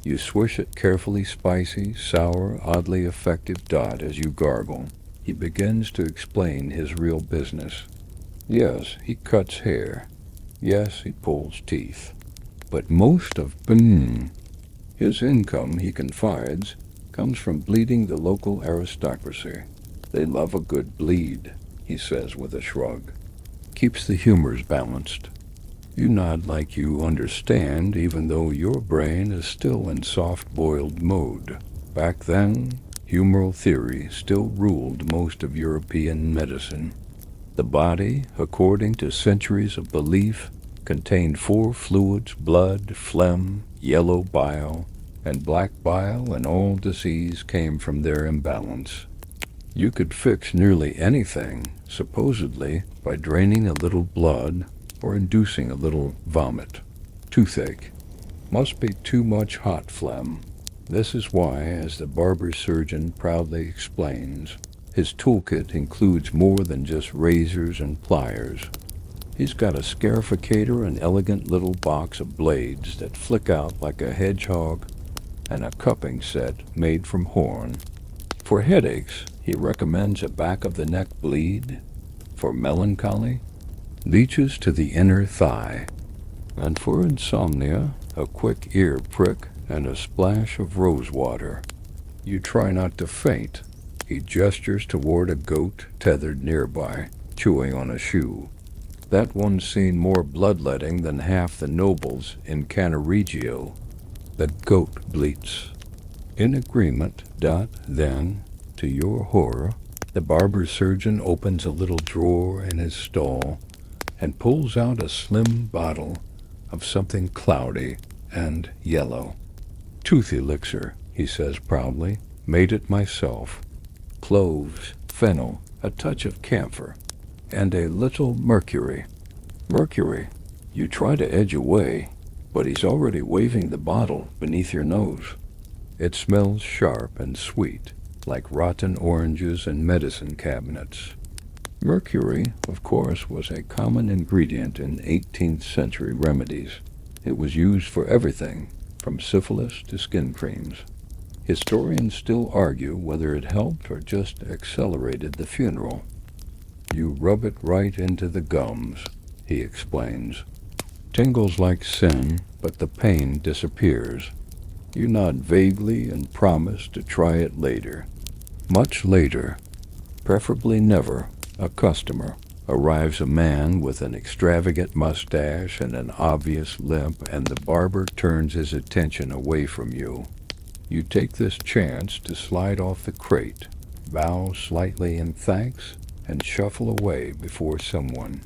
You swish it carefully, spicy, sour, oddly effective dot as you gargle. He begins to explain his real business. Yes, he cuts hair. Yes, he pulls teeth. But most of his income, he confides, comes from bleeding the local aristocracy. They love a good bleed, he says with a shrug. Keeps the humors balanced. You nod like you understand, even though your brain is still in soft-boiled mode. Back then, humoral theory still ruled most of European medicine. The body, according to centuries of belief, contained 4 fluids: blood, phlegm, yellow bile, and black bile, and all disease came from their imbalance. You could fix nearly anything, supposedly, by draining a little blood or inducing a little vomit. Toothache. Must be too much hot phlegm. This is why, as the barber surgeon proudly explains, his toolkit includes more than just razors and pliers. He's got a scarificator, an elegant little box of blades that flick out like a hedgehog, and a cupping set made from horn. For headaches, he recommends a back-of-the-neck bleed. For melancholy, leeches to the inner thigh. And for insomnia, a quick ear prick and a splash of rose water. You try not to faint. He gestures toward a goat tethered nearby, chewing on a shoe. That one's seen more bloodletting than half the nobles in Cannaregio. The goat bleats. In agreement, then, to your horror, the barber surgeon opens a little drawer in his stall and pulls out a slim bottle of something cloudy and yellow. Tooth elixir, he says proudly. Made it myself. Cloves, fennel, a touch of camphor, and a little mercury. Mercury. You try to edge away, but he's already waving the bottle beneath your nose. It smells sharp and sweet, like rotten oranges and medicine cabinets. Mercury, of course, was a common ingredient in 18th century remedies. It was used for everything, from syphilis to skin creams. Historians still argue whether it helped or just accelerated the funeral. You rub it right into the gums, he explains. Tingles like sin, but the pain disappears. You nod vaguely and promise to try it later. Much later, preferably never, a customer. Arrives a man with an extravagant mustache and an obvious limp, and the barber turns his attention away from you. You take this chance to slide off the crate, bow slightly in thanks, and shuffle away before someone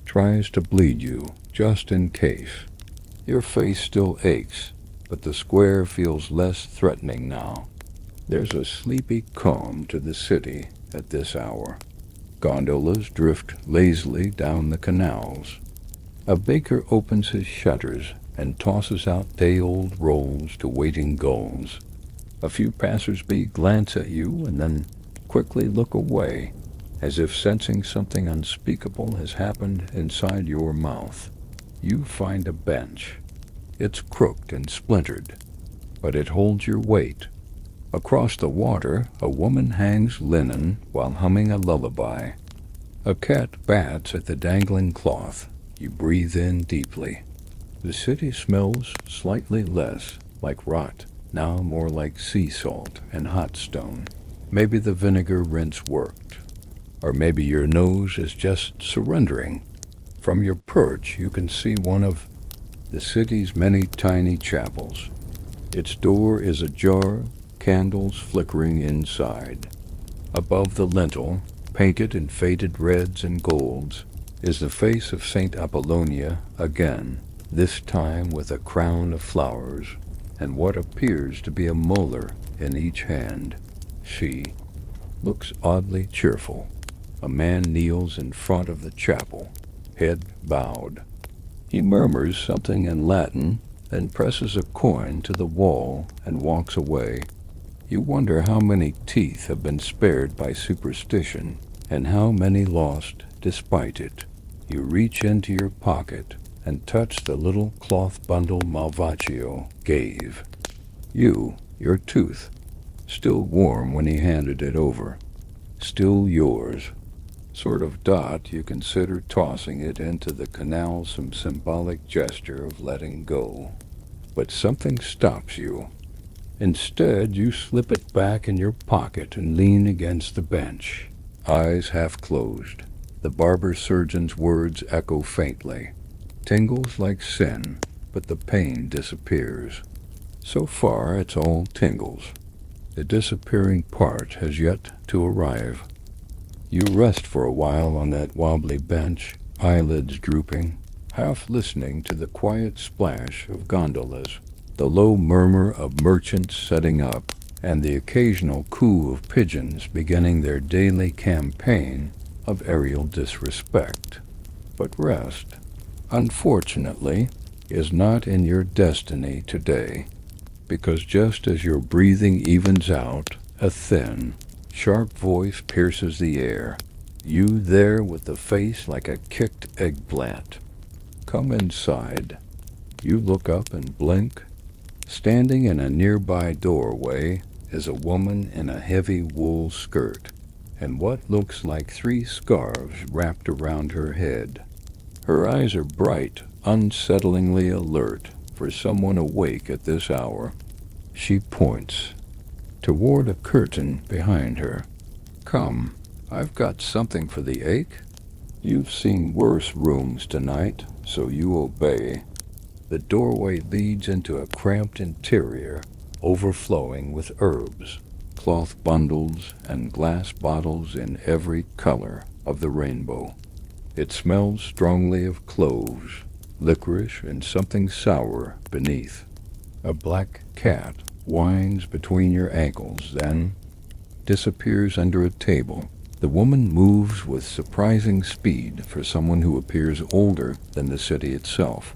tries to bleed you, just in case. Your face still aches, but the square feels less threatening now. There's a sleepy calm to the city at this hour. Gondolas drift lazily down the canals. A baker opens his shutters and tosses out day-old rolls to waiting gulls. A few passers-by glance at you and then quickly look away, as if sensing something unspeakable has happened inside your mouth. You find a bench. It's crooked and splintered, but it holds your weight. Across the water, a woman hangs linen while humming a lullaby. A cat bats at the dangling cloth. You breathe in deeply. The city smells slightly less like rot, now more like sea salt and hot stone. Maybe the vinegar rinse worked. Or maybe your nose is just surrendering. From your perch, you can see one of the city's many tiny chapels. Its door is ajar, candles flickering inside. Above the lintel, painted in faded reds and golds, is the face of Saint Apollonia again, this time with a crown of flowers and what appears to be a molar in each hand. She looks oddly cheerful. A man kneels in front of the chapel, head bowed. He murmurs something in Latin, then presses a coin to the wall and walks away. You wonder how many teeth have been spared by superstition, and how many lost despite it. You reach into your pocket and touch the little cloth bundle Malvagio gave you, your tooth, still warm when he handed it over, still yours. Sort of dot, you consider tossing it into the canal, some symbolic gesture of letting go. But something stops you. Instead, you slip it back in your pocket and lean against the bench, eyes half closed. The barber surgeon's words echo faintly. Tingles like sin, but the pain disappears. So far, it's all tingles. The disappearing part has yet to arrive. You rest for a while on that wobbly bench, eyelids drooping, half listening to the quiet splash of gondolas, the low murmur of merchants setting up, and the occasional coo of pigeons beginning their daily campaign of aerial disrespect. But rest, unfortunately, is not in your destiny today, because just as your breathing evens out, a thin, sharp voice pierces the air. You there with the face like a kicked eggplant. Come inside. You look up and blink. Standing in a nearby doorway is a woman in a heavy wool skirt and what looks like 3 scarves wrapped around her head. Her eyes are bright, unsettlingly alert for someone awake at this hour. She points toward a curtain behind her. Come, I've got something for the ache. You've seen worse rooms tonight, so you obey. The doorway leads into a cramped interior, overflowing with herbs, cloth bundles, and glass bottles in every color of the rainbow. It smells strongly of cloves, licorice, and something sour beneath. A black cat winds between your ankles, then disappears under a table. The woman moves with surprising speed for someone who appears older than the city itself.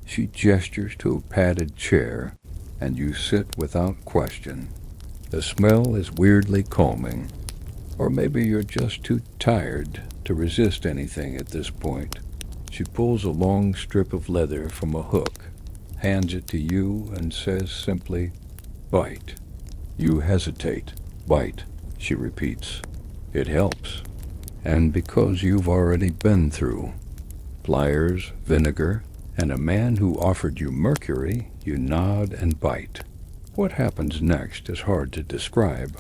She gestures to a padded chair, and you sit without question. The smell is weirdly calming, or maybe you're just too tired to resist anything at this point. She pulls a long strip of leather from a hook, hands it to you, and says simply, "Bite." You hesitate. "Bite," she repeats. It helps. And because you've already been through pliers, vinegar, and a man who offered you mercury, you nod and bite. What happens next is hard to describe.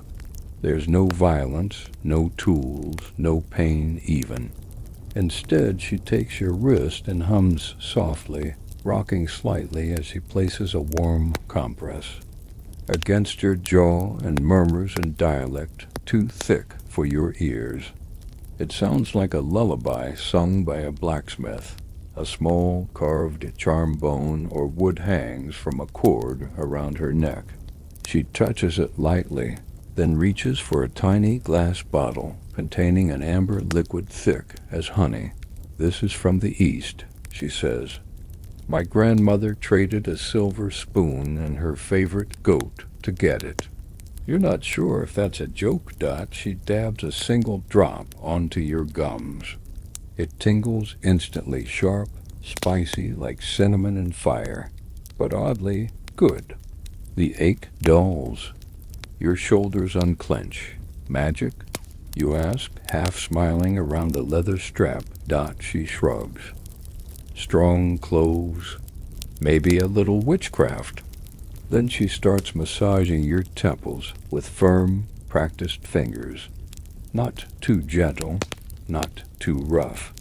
There's no violence, no tools, no pain even. Instead, she takes your wrist and hums softly, rocking slightly as she places a warm compress against your jaw and murmurs in dialect too thick for your ears. It sounds like a lullaby sung by a blacksmith. A small carved charm bone or wood hangs from a cord around her neck. She touches it lightly, then reaches for a tiny glass bottle containing an amber liquid thick as honey. "This is from the East," she says. "My grandmother traded a silver spoon and her favorite goat to get it. You're not sure if that's a joke, Dot. She dabs a single drop onto your gums. It tingles instantly, sharp, spicy like cinnamon and fire, but oddly good. The ache dulls. Your shoulders unclench. Magic? You ask, half smiling around the leather strap. Dot, she shrugs. Strong cloves. Maybe a little witchcraft. Then she starts massaging your temples with firm, practiced fingers. Not too gentle, not too rough.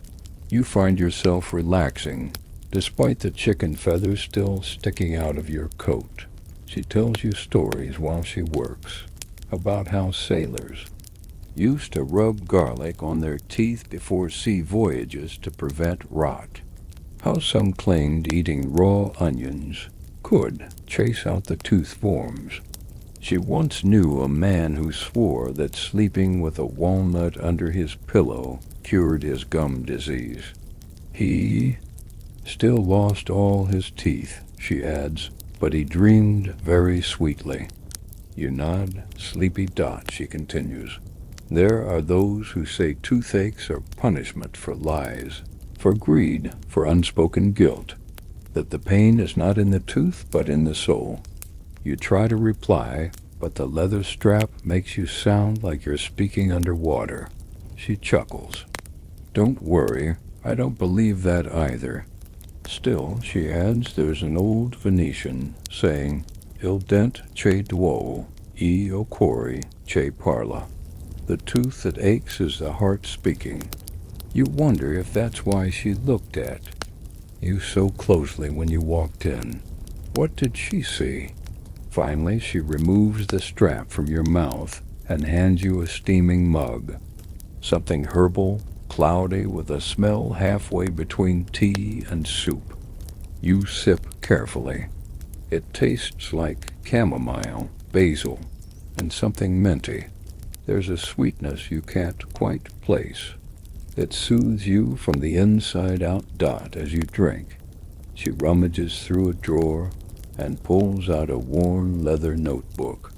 You find yourself relaxing, despite the chicken feathers still sticking out of your coat. She tells you stories while she works, about how sailors used to rub garlic on their teeth before sea voyages to prevent rot. How some claimed eating raw onions could chase out the tooth forms. She once knew a man who swore that sleeping with a walnut under his pillow cured his gum disease. He still lost all his teeth, she adds, but he dreamed very sweetly. You nod, sleepy Dot, she continues. There are those who say toothaches are punishment for lies, for greed, for unspoken guilt, that the pain is not in the tooth but in the soul. You try to reply, but the leather strap makes you sound like you're speaking underwater. She chuckles. Don't worry, I don't believe that either. Still, she adds, there's an old Venetian saying, Il dent che duo, e ocori che parla. The tooth that aches is the heart speaking. You wonder if that's why she looked at you so closely when you walked in. What did she see? Finally, she removes the strap from your mouth and hands you a steaming mug. Something herbal, cloudy, with a smell halfway between tea and soup. You sip carefully. It tastes like chamomile, basil, and something minty. There's a sweetness you can't quite place. It soothes you from the inside out, Dot, as you drink. She rummages through a drawer and pulls out a worn leather notebook.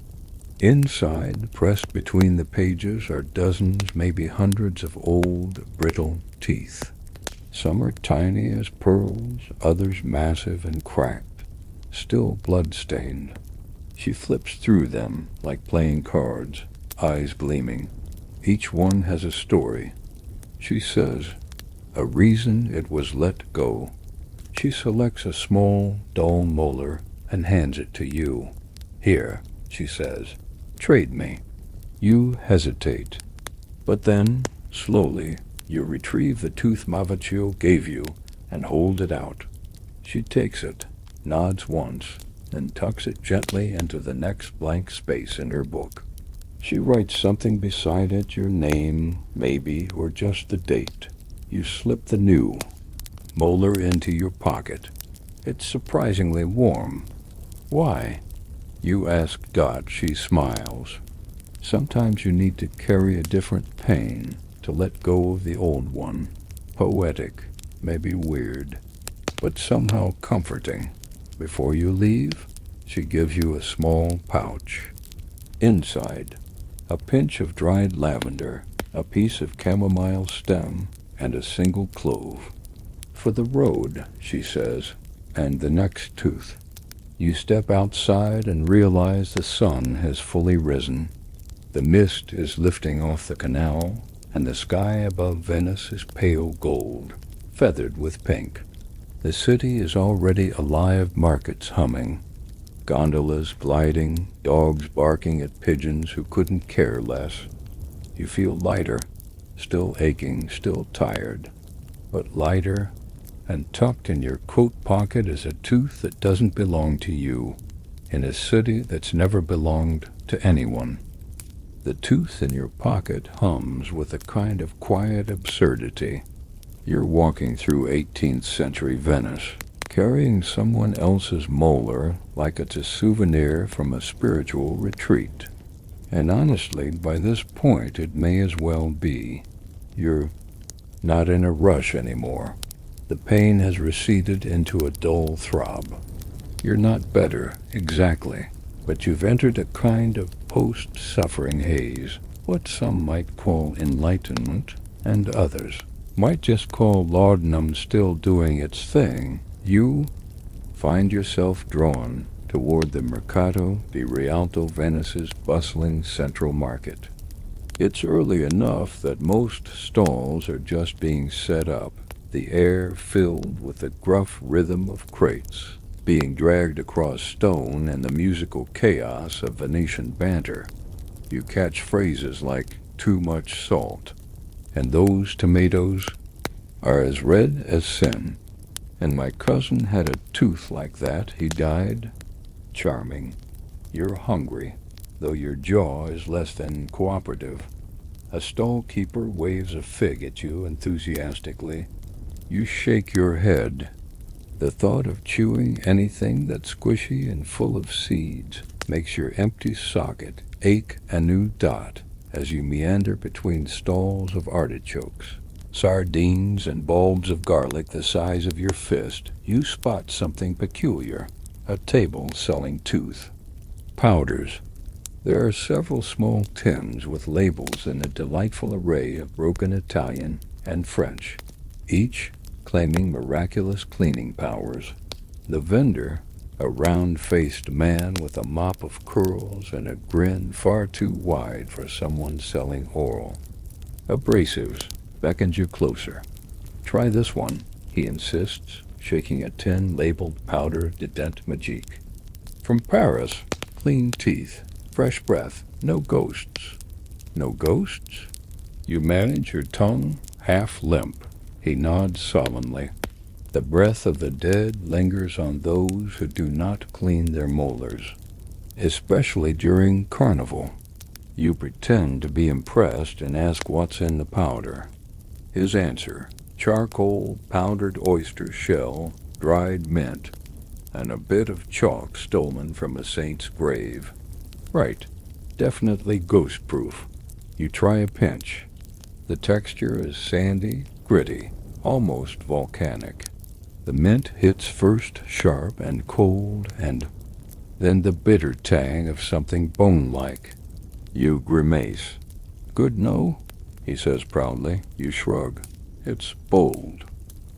Inside, pressed between the pages, are dozens, maybe hundreds of old, brittle teeth. Some are tiny as pearls, others massive and cracked, still blood-stained. She flips through them like playing cards, eyes gleaming. Each one has a story. She says, a reason it was let go. She selects a small, dull molar and hands it to you. Here, she says, trade me. You hesitate. But then, slowly, you retrieve the tooth Mavaccio gave you and hold it out. She takes it, nods once, then tucks it gently into the next blank space in her book. She writes something beside it, your name, maybe, or just the date. You slip the new molar into your pocket. It's surprisingly warm. Why? You ask Dot. She smiles. Sometimes you need to carry a different pain to let go of the old one. Poetic, maybe weird, but somehow comforting. Before you leave, she gives you a small pouch. Inside, a pinch of dried lavender, a piece of chamomile stem, and a single clove. For the road, she says, and the next tooth. You step outside and realize the sun has fully risen. The mist is lifting off the canal, and the sky above Venice is pale gold, feathered with pink. The city is already alive, markets humming, gondolas gliding, dogs barking at pigeons who couldn't care less. You feel lighter, still aching, still tired, but lighter, and tucked in your coat pocket is a tooth that doesn't belong to you, in a city that's never belonged to anyone. The tooth in your pocket hums with a kind of quiet absurdity. You're walking through 18th century Venice, carrying someone else's molar like it's a souvenir from a spiritual retreat. And honestly, by this point, it may as well be. You're not in a rush anymore. The pain has receded into a dull throb. You're not better, exactly, but you've entered a kind of post-suffering haze, what some might call enlightenment, and others might just call laudanum still doing its thing, you find yourself drawn toward the Mercato di Rialto Venice's bustling central market. It's early enough that most stalls are just being set up, the air filled with the gruff rhythm of crates being dragged across stone and the musical chaos of Venetian banter. You catch phrases like too much salt, and those tomatoes are as red as sin. And my cousin had a tooth like that, he died. Charming. You're hungry, though your jaw is less than cooperative. A stall keeper waves a fig at you enthusiastically. You shake your head. The thought of chewing anything that's squishy and full of seeds makes your empty socket ache a new dot as you meander between stalls of artichokes, sardines, and bulbs of garlic the size of your fist. You spot something peculiar, a table selling tooth powders. There are several small tins with labels in a delightful array of broken Italian and French, each claiming miraculous cleaning powers. The vendor, a round-faced man with a mop of curls and a grin far too wide for someone selling oral abrasives, beckons you closer. Try this one, he insists, shaking a tin labeled powder de dent magique. From Paris, clean teeth, fresh breath, no ghosts. No ghosts? You manage your tongue half limp. He nods solemnly. The breath of the dead lingers on those who do not clean their molars, especially during carnival. You pretend to be impressed and ask what's in the powder. His answer, charcoal, powdered oyster shell, dried mint, and a bit of chalk stolen from a saint's grave. Right, definitely ghost-proof. You try a pinch. The texture is sandy, gritty, almost volcanic. The mint hits first sharp and cold, and then the bitter tang of something bone-like. You grimace. Good, no? He says proudly. You shrug. It's bold.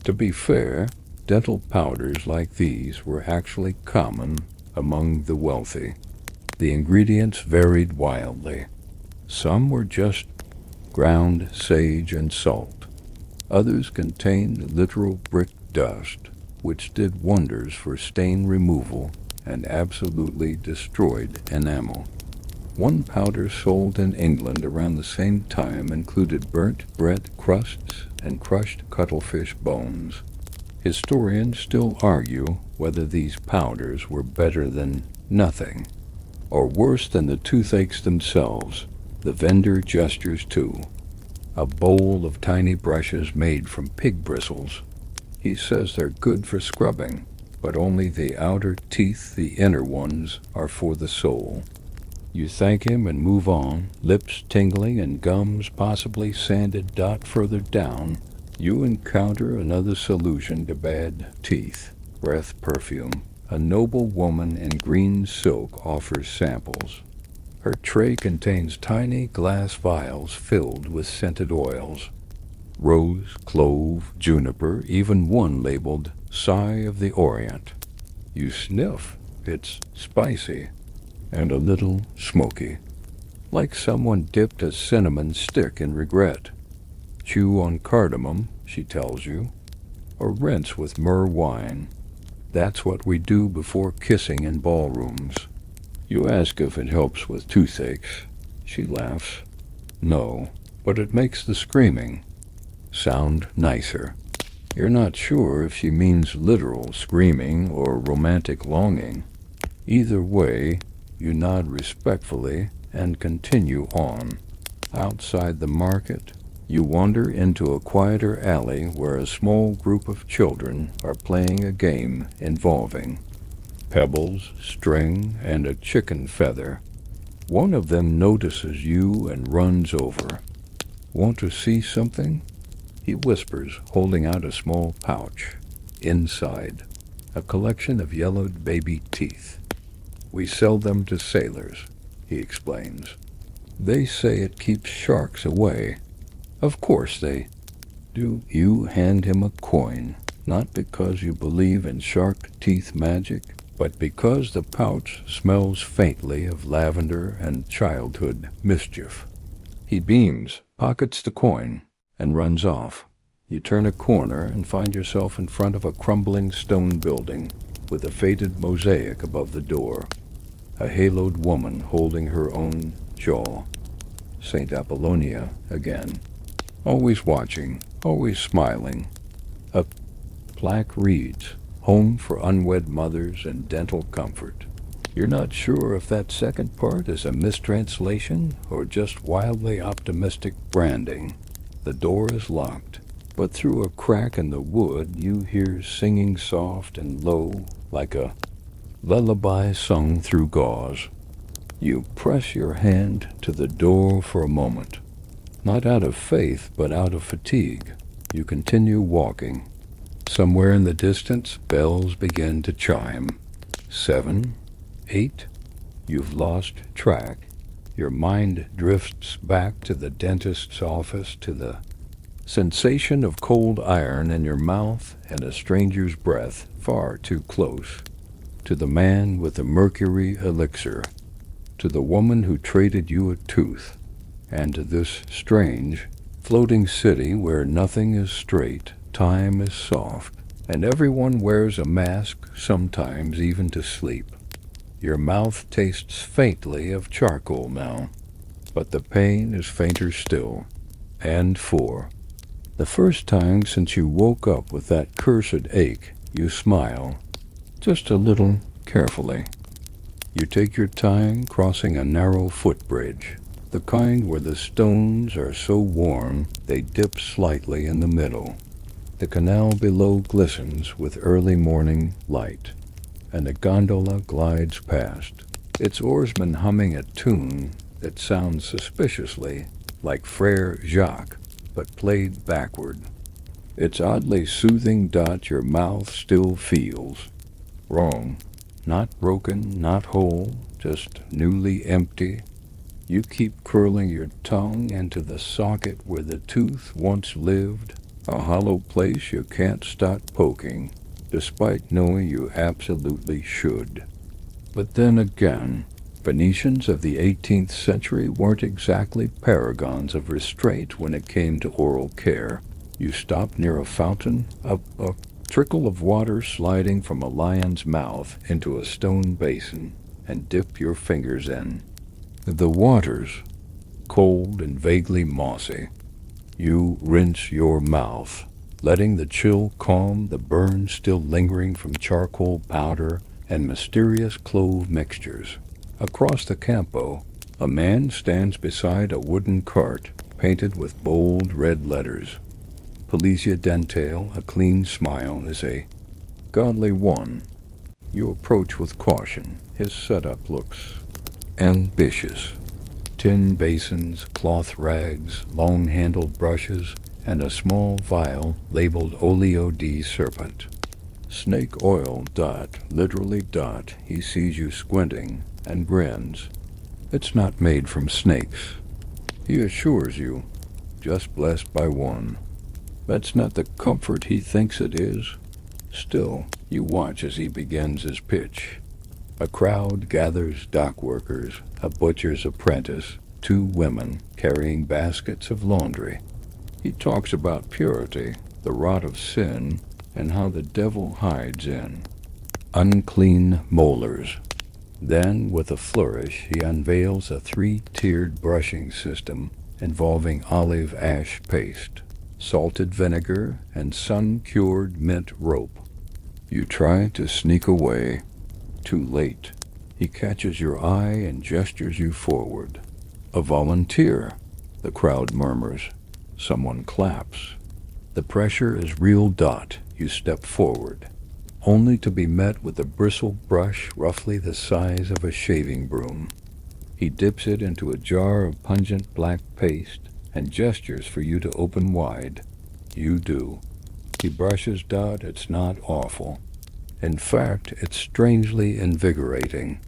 To be fair, dental powders like these were actually common among the wealthy. The ingredients varied wildly. Some were just ground sage and salt. Others contained literal brick dust, which did wonders for stain removal and absolutely destroyed enamel. One powder sold in England around the same time included burnt bread crusts and crushed cuttlefish bones. Historians still argue whether these powders were better than nothing, or worse than the toothaches themselves. The vendor gestures too. A bowl of tiny brushes made from pig bristles. He says they're good for scrubbing, but only the outer teeth, the inner ones, are for the soul. You thank him and move on, lips tingling and gums possibly sanded dot further down. You encounter another solution to bad teeth. Breath perfume. A noble woman in green silk offers samples. Her tray contains tiny glass vials filled with scented oils. Rose, clove, juniper, even one labeled Sigh of the Orient. You sniff. It's spicy and a little smoky, like someone dipped a cinnamon stick in regret. Chew on cardamom, she tells you, or rinse with myrrh wine. That's what we do before kissing in ballrooms. You ask if it helps with toothaches. She laughs. No, but it makes the screaming sound nicer. You're not sure if she means literal screaming or romantic longing. Either way, you nod respectfully and continue on. Outside the market, you wander into a quieter alley where a small group of children are playing a game involving pebbles, string, and a chicken feather. One of them notices you and runs over. Want to see something? He whispers, holding out a small pouch. Inside, a collection of yellowed baby teeth. We sell them to sailors. he explains. They say it keeps sharks away. Of course they do. You hand him a coin, not because you believe in shark teeth magic, but because the pouch smells faintly of lavender and childhood mischief. He beams, pockets the coin, and runs off. You turn a corner and find yourself in front of a crumbling stone building with a faded mosaic above the door. A haloed woman holding her own jaw. St. Apollonia again. Always watching, always smiling. A plaque reads, "Home for unwed mothers and dental comfort." You're not sure if that second part is a mistranslation or just wildly optimistic branding. The door is locked, but through a crack in the wood you hear singing soft and low like a lullaby sung through gauze. You press your hand to the door for a moment. Not out of faith, but out of fatigue. You continue walking. Somewhere in the distance, bells begin to chime. 7, 8, you've lost track. Your mind drifts back to the dentist's office, to the sensation of cold iron in your mouth and a stranger's breath far too close, to the man with the mercury elixir, to the woman who traded you a tooth, and to this strange, floating city where nothing is straight, time is soft, and everyone wears a mask, sometimes even to sleep. Your mouth tastes faintly of charcoal now, but the pain is fainter still. And 4, the first time since you woke up with that cursed ache, you smile, just a little carefully. You take your time crossing a narrow footbridge, the kind where the stones are so warm they dip slightly in the middle. The canal below glistens with early morning light, and a gondola glides past, its oarsman humming a tune that sounds suspiciously like Frere Jacques, but played backward. Its oddly soothing dot your mouth still feels. Wrong. Not broken, not whole, just newly empty. You keep curling your tongue into the socket where the tooth once lived, a hollow place you can't stop poking, despite knowing you absolutely should. But then again, Venetians of the 18th century weren't exactly paragons of restraint when it came to oral care. You stop near a fountain, a trickle of water sliding from a lion's mouth into a stone basin, and dip your fingers in. The water's cold and vaguely mossy. You rinse your mouth, letting the chill calm the burn still lingering from charcoal powder and mysterious clove mixtures. Across the campo, a man stands beside a wooden cart painted with bold red letters. Policia dentale, a clean smile, is a godly one. You approach with caution. His setup looks ambitious. Tin basins, cloth rags, long-handled brushes, and a small vial labeled Oleo di Serpent. Snake oil, literally. He sees you squinting and grins. It's not made from snakes. He assures you, just blessed by one. That's not the comfort he thinks it is. Still, you watch as he begins his pitch. A crowd gathers: dock workers, a butcher's apprentice, 2 women carrying baskets of laundry. He talks about purity, the rot of sin, and how the devil hides in unclean molars. Then, with a flourish, he unveils a 3-tiered brushing system involving olive ash paste, salted vinegar, and sun-cured mint rope. You try to sneak away. Too late. He catches your eye and gestures you forward. A volunteer, the crowd murmurs. Someone claps. The pressure is real. You step forward, only to be met with a bristled brush roughly the size of a shaving broom. He dips it into a jar of pungent black paste and gestures for you to open wide. You do. He brushes. It's not awful. In fact, it's strangely invigorating.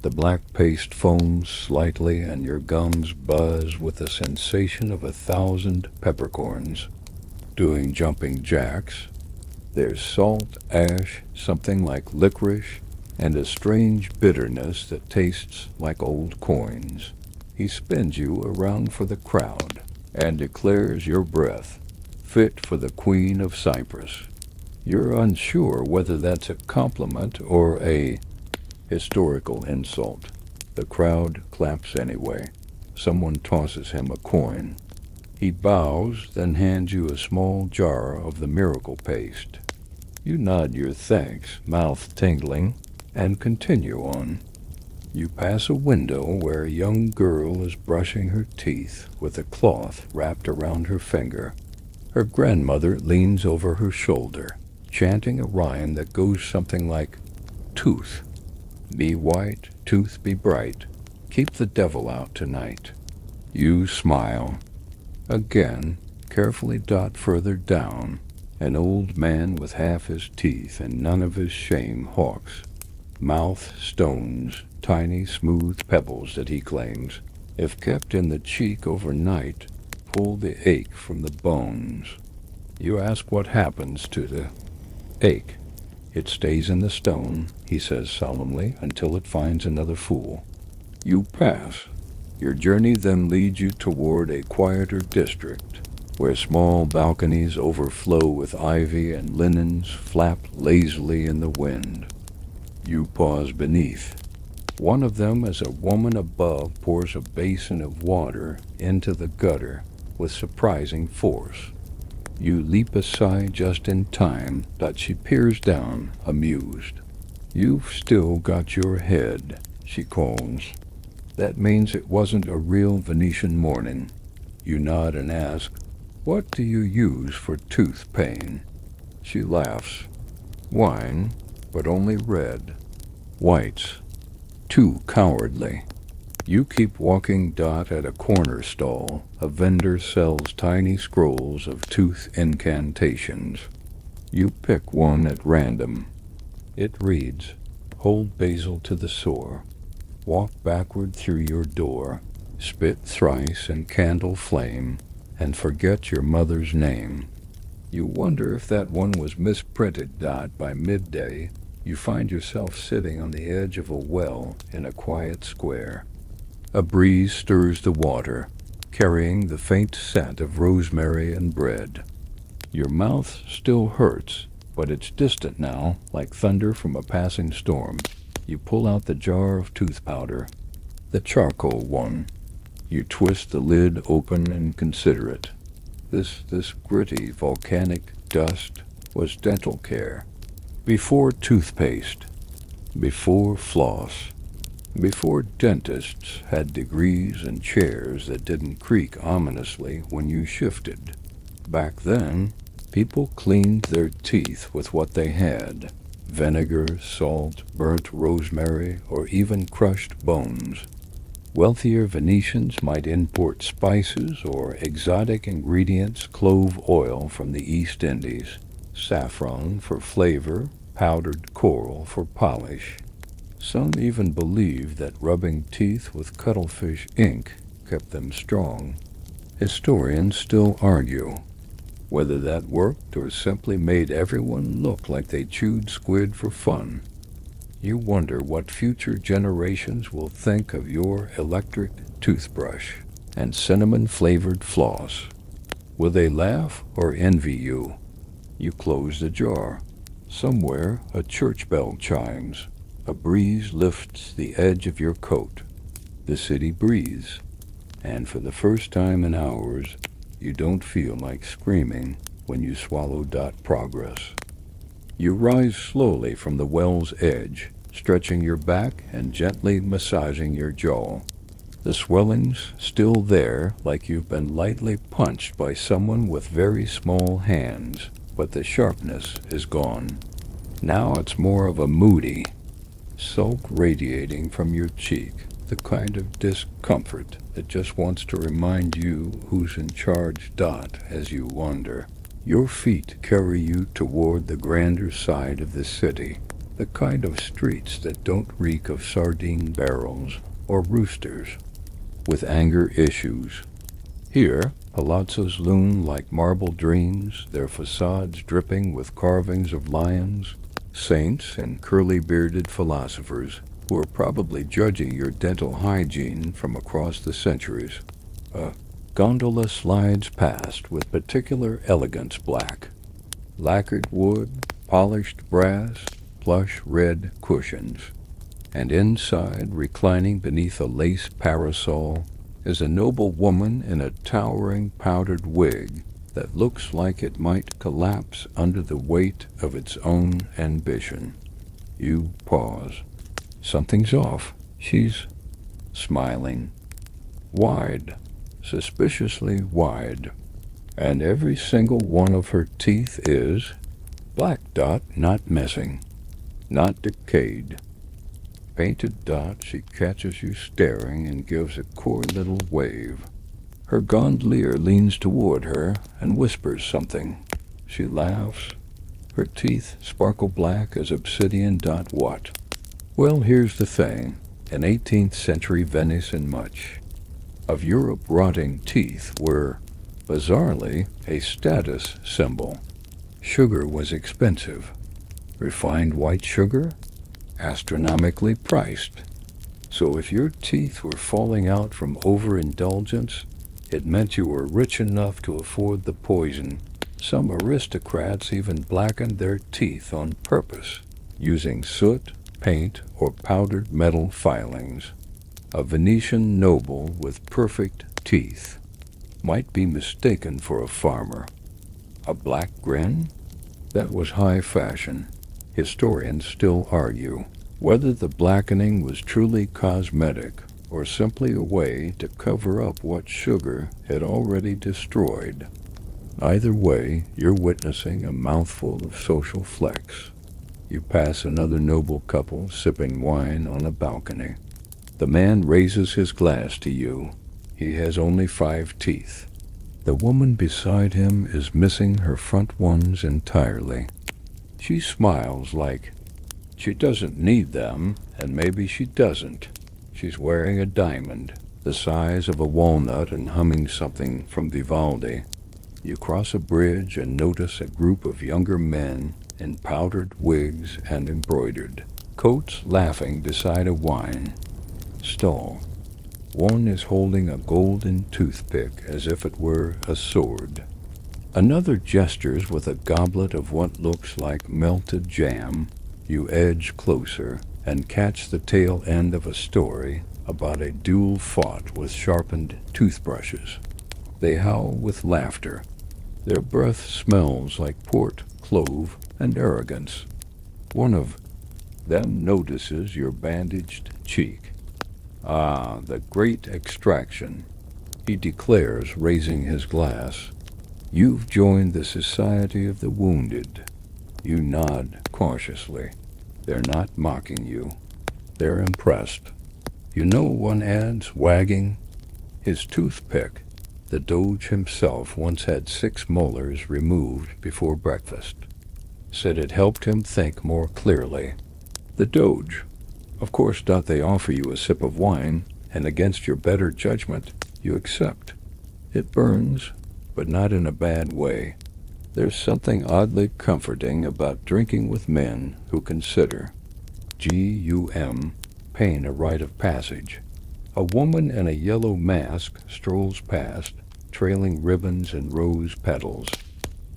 The black paste foams slightly and your gums buzz with the sensation of 1,000 peppercorns. Doing jumping jacks, there's salt, ash, something like licorice, and a strange bitterness that tastes like old coins. He spins you around for the crowd and declares your breath fit for the Queen of Cyprus. You're unsure whether that's a compliment or a historical insult. The crowd claps anyway. Someone tosses him a coin. He bows, then hands you a small jar of the miracle paste. You nod your thanks, mouth tingling, and continue on. You pass a window where a young girl is brushing her teeth with a cloth wrapped around her finger. Her grandmother leans over her shoulder, chanting a rhyme that goes something like, "Tooth, be white, tooth be bright, keep the devil out tonight." You smile. Again, carefully dot further down. An old man with half his teeth and none of his shame hawks. Mouth stones, tiny smooth pebbles that he claims, if kept in the cheek overnight, pull the ache from the bones. You ask what happens to the ache. It stays in the stone, he says solemnly, until it finds another fool. You pass. Your journey then leads you toward a quieter district, where small balconies overflow with ivy and linens flap lazily in the wind. You pause beneath. One of them, as a woman above pours a basin of water into the gutter with surprising force. You leap aside just in time, but she peers down, amused. "You've still got your head," she calls. "That means it wasn't a real Venetian morning." You nod and ask, "What do you use for tooth pain?" She laughs. "Wine, but only red. Whites. Too cowardly." You keep walking. At a corner stall, a vendor sells tiny scrolls of tooth incantations. You pick one at random. It reads, "Hold basil to the sore. Walk backward through your door. Spit thrice and candle flame, and forget your mother's name." You wonder if that one was misprinted. By midday, you find yourself sitting on the edge of a well in a quiet square. A breeze stirs the water, carrying the faint scent of rosemary and bread. Your mouth still hurts, but it's distant now, like thunder from a passing storm. You pull out the jar of tooth powder, the charcoal one. You twist the lid open and consider it. This gritty volcanic dust was dental care. Before toothpaste, before floss, before dentists had degrees and chairs that didn't creak ominously when you shifted. Back then, people cleaned their teeth with what they had: vinegar, salt, burnt rosemary, or even crushed bones. Wealthier Venetians might import spices or exotic ingredients, clove oil from the East Indies, saffron for flavor, powdered coral for polish. Some even believed that rubbing teeth with cuttlefish ink kept them strong. Historians still argue whether that worked or simply made everyone look like they chewed squid for fun. You wonder what future generations will think of your electric toothbrush and cinnamon-flavored floss. Will they laugh or envy you? You close the jar. Somewhere a church bell chimes. A breeze lifts the edge of your coat. The city breathes, and for the first time in hours, you don't feel like screaming when you swallow. Progress. You rise slowly from the well's edge, stretching your back and gently massaging your jaw. The swelling's still there, like you've been lightly punched by someone with very small hands, but the sharpness is gone. Now it's more of a moody sulk radiating from your cheek, the kind of discomfort that just wants to remind you who's in charge. As you wander, your feet carry you toward the grander side of the city. the kind of streets that don't reek of sardine barrels or roosters with anger issues. Here, palazzos loom like marble dreams, their facades dripping with carvings of lions, saints, and curly-bearded philosophers who are probably judging your dental hygiene from across the centuries. A gondola slides past with particular elegance black, lacquered wood, polished brass, plush red cushions, and inside, reclining beneath a lace parasol, is a noble woman in a towering powdered wig that looks like it might collapse under the weight of its own ambition. You pause. Something's off. She's smiling. Wide, suspiciously wide. And every single one of her teeth is black dot, not missing, not decayed. Painted dot, she catches you staring and gives a coy little wave. Her gondolier leans toward her and whispers something. She laughs. Her teeth sparkle black as obsidian. What? Well, here's the thing. In 18th century Venice and much of Europe, rotting teeth were, bizarrely, a status symbol. Sugar was expensive. Refined white sugar? Astronomically priced. So if your teeth were falling out from overindulgence, it meant you were rich enough to afford the poison. Some aristocrats even blackened their teeth on purpose, using soot, paint, or powdered metal filings. A Venetian noble with perfect teeth might be mistaken for a farmer. A black grin? That was high fashion. Historians still argue whether the blackening was truly cosmetic or simply a way to cover up what sugar had already destroyed. Either way, you're witnessing a mouthful of social flex. You pass another noble couple sipping wine on a balcony. The man raises his glass to you. He has only 5 teeth. The woman beside him is missing her front ones entirely. She smiles like she doesn't need them, and maybe she doesn't. She's wearing a diamond, the size of a walnut, and humming something from Vivaldi. You cross a bridge and notice a group of younger men in powdered wigs and embroidered coats laughing beside a wine stall. One is holding a golden toothpick as if it were a sword. Another gestures with a goblet of what looks like melted jam. You edge closer and catch the tail end of a story about a duel fought with sharpened toothbrushes. They howl with laughter. Their breath smells like port, clove, and arrogance. One of them notices your bandaged cheek. Ah, the great extraction, he declares, raising his glass. You've joined the Society of the Wounded. You nod cautiously. They're not mocking you. They're impressed. You know, one adds, wagging his toothpick. The Doge himself once had 6 molars removed before breakfast. Said it helped him think more clearly. The Doge. Of course, they offer you a sip of wine, and against your better judgment, you accept. It burns, but not in a bad way. There's something oddly comforting about drinking with men who consider pain a rite of passage. A woman in a yellow mask strolls past, trailing ribbons and rose petals.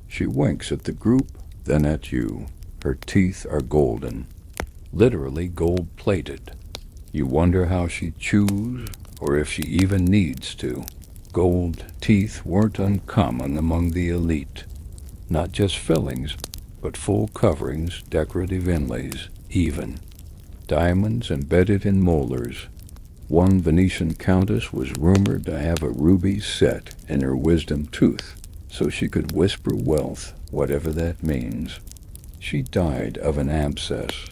She winks at the group, then at you. Her teeth are golden, literally gold-plated. You wonder how she chews, or if she even needs to. Gold teeth weren't uncommon among the elite. Not just fillings, but full coverings, decorative inlays, even. Diamonds embedded in molars. One Venetian countess was rumored to have a ruby set in her wisdom tooth, so she could whisper wealth, whatever that means. She died of an abscess.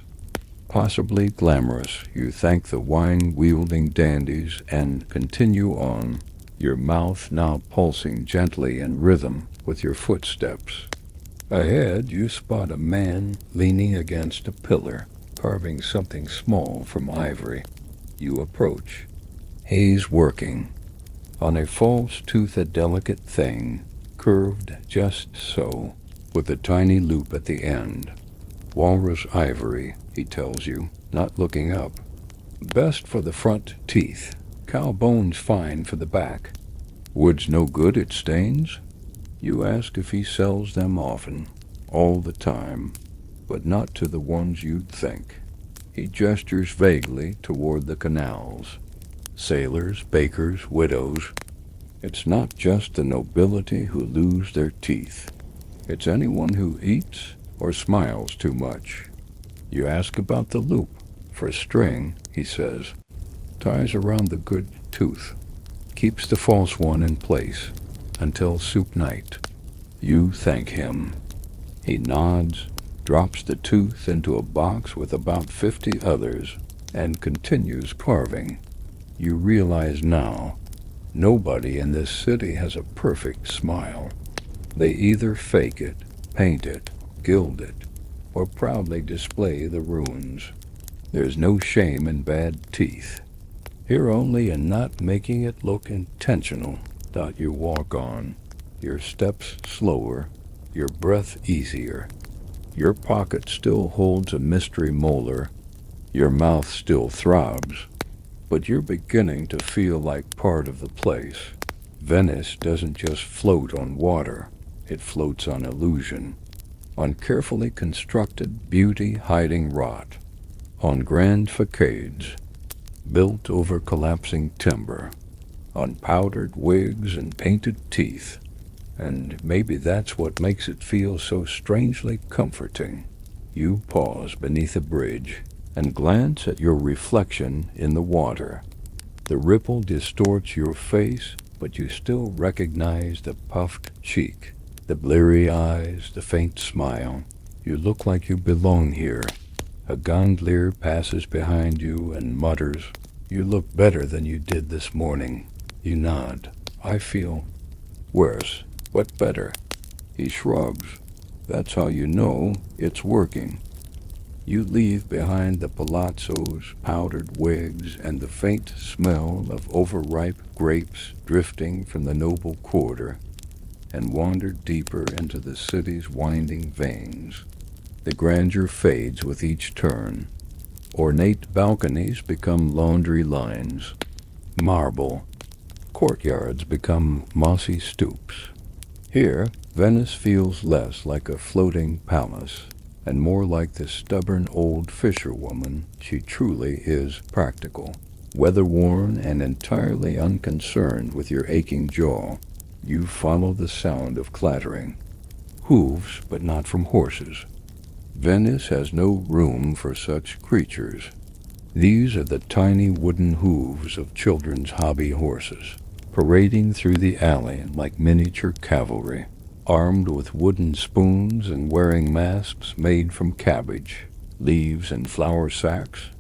Possibly glamorous, you thank the wine-wielding dandies and continue on, your mouth now pulsing gently in rhythm with your footsteps. Ahead, you spot a man leaning against a pillar. carving something small from ivory. You approach. He's working on a false-toothed delicate thing, curved just so, with a tiny loop at the end. Walrus ivory, he tells you, not looking up. Best for the front teeth. Cow bones fine for the back. Wood's no good, it stains? You ask if he sells them often, all the time, but not to the ones you'd think. He gestures vaguely toward the canals. Sailors, bakers, widows. It's not just the nobility who lose their teeth. It's anyone who eats or smiles too much. You ask about the loop. For a string, he says, ties around the good tooth, keeps the false one in place until soup night. You thank him. He nods, drops the tooth into a box with about 50 others, and continues carving. You realize now, nobody in this city has a perfect smile. They either fake it, paint it, gild it, or proudly display the ruins. There's no shame in bad teeth. Here only in not making it look intentional. You walk on, your steps slower, your breath easier. Your pocket still holds a mystery molar. Your mouth still throbs. But you're beginning to feel like part of the place. Venice doesn't just float on water. It floats on illusion. On carefully constructed beauty-hiding rot. On grand facades, built over collapsing timber. On powdered wigs and painted teeth. And maybe that's what makes it feel so strangely comforting. You pause beneath a bridge and glance at your reflection in the water. The ripple distorts your face, but you still recognize the puffed cheek, the bleary eyes, the faint smile. You look like you belong here. A gondolier passes behind you and mutters, "You look better than you did this morning." You nod. "I feel worse, but better." He shrugs. That's how you know it's working. You leave behind the palazzos, powdered wigs, and the faint smell of overripe grapes drifting from the noble quarter, and wander deeper into the city's winding veins. The grandeur fades with each turn. Ornate balconies become laundry lines. Marble. Courtyards become mossy stoops. Here, Venice feels less like a floating palace, and more like the stubborn old fisherwoman she truly is: practical, weather-worn, and entirely unconcerned with your aching jaw. You follow the sound of clattering. Hooves, but not from horses. Venice has no room for such creatures. These are the tiny wooden hooves of children's hobby horses, parading through the alley like miniature cavalry, armed with wooden spoons and wearing masks made from cabbage, leaves, and flour sacks.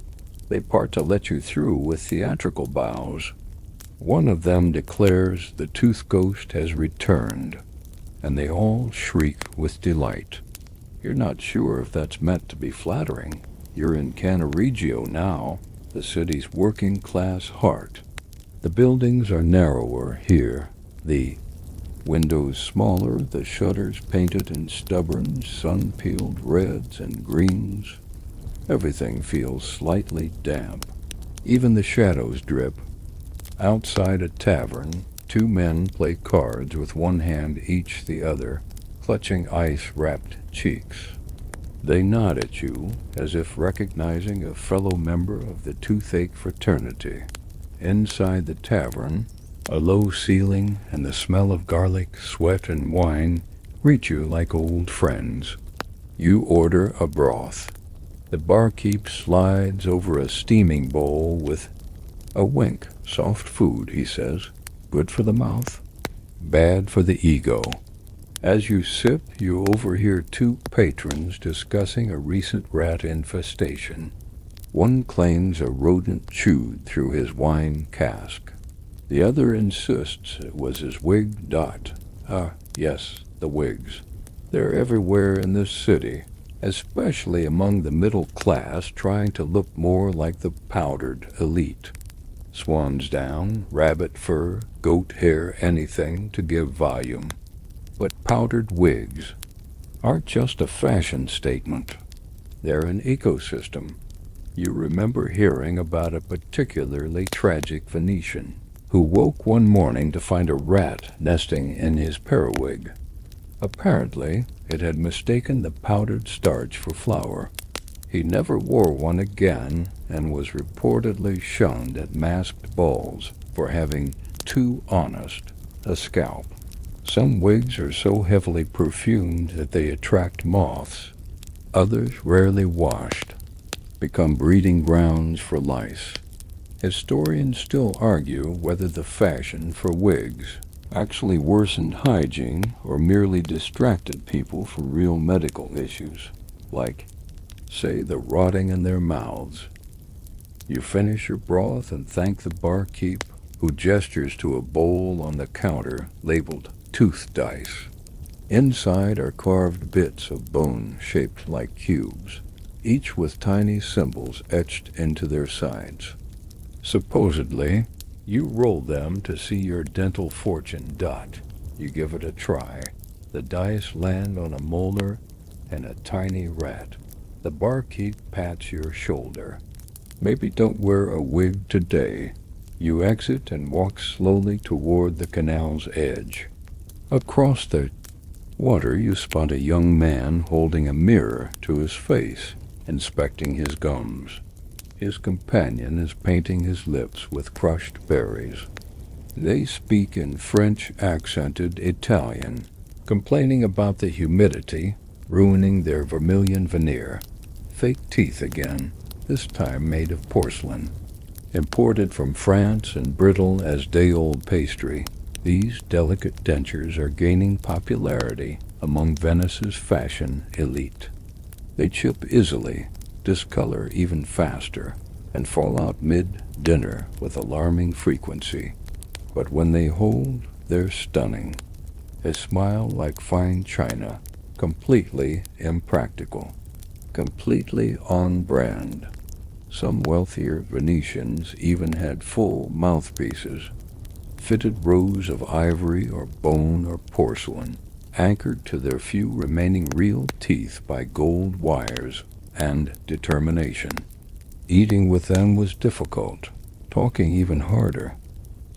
They part to let you through with theatrical bows. One of them declares the tooth ghost has returned, and they all shriek with delight. You're not sure if that's meant to be flattering. You're in Cannaregio now, the city's working-class heart. The buildings are narrower here, the windows smaller, the shutters painted in stubborn, sun-peeled reds and greens. Everything feels slightly damp. Even the shadows drip. Outside a tavern, two men play cards with one hand each the other, clutching ice-wrapped cheeks. They nod at you, as if recognizing a fellow member of the toothache fraternity. Inside the tavern, a low ceiling and the smell of garlic, sweat, and wine greet you like old friends. You order a broth. The barkeep slides over a steaming bowl with a wink. "Soft food," he says. "Good for the mouth, bad for the ego." As you sip, you overhear two patrons discussing a recent rat infestation. One claims a rodent chewed through his wine cask. The other insists it was his wig. Yes, the wigs. They're everywhere in this city. especially among the middle class trying to look more like the powdered elite. Swan's down, rabbit fur, goat hair, anything to give volume. But powdered wigs aren't just a fashion statement. They're an ecosystem. You remember hearing about a particularly tragic Venetian who woke one morning to find a rat nesting in his periwig. Apparently, it had mistaken the powdered starch for flour. He never wore one again and was reportedly shunned at masked balls for having too honest a scalp. Some wigs are so heavily perfumed that they attract moths. Others, rarely washed, become breeding grounds for lice. Historians still argue whether the fashion for wigs actually worsened hygiene or merely distracted people from real medical issues, like, say, the rotting in their mouths. You finish your broth and thank the barkeep, who gestures to a bowl on the counter labeled tooth dice. Inside are carved bits of bone shaped like cubes, each with tiny symbols etched into their sides. Supposedly, you roll them to see your dental fortune dot. You give it a try. The dice land on a molar and a tiny rat. The barkeep pats your shoulder. Maybe don't wear a wig today. You exit and walk slowly toward the canal's edge. Across the water you spot a young man holding a mirror to his face, inspecting his gums. His companion is painting his lips with crushed berries. They speak in French-accented Italian, complaining about the humidity, ruining their vermilion veneer. Fake teeth again, this time made of porcelain. Imported from France and brittle as day-old pastry, these delicate dentures are gaining popularity among Venice's fashion elite. They chip easily, discolor even faster, and fall out mid-dinner with alarming frequency. But when they hold, they're stunning. A smile like fine china, completely impractical, completely on brand. Some wealthier Venetians even had full mouthpieces, fitted rows of ivory or bone or porcelain, anchored to their few remaining real teeth by gold wires and determination. Eating with them was difficult, talking even harder.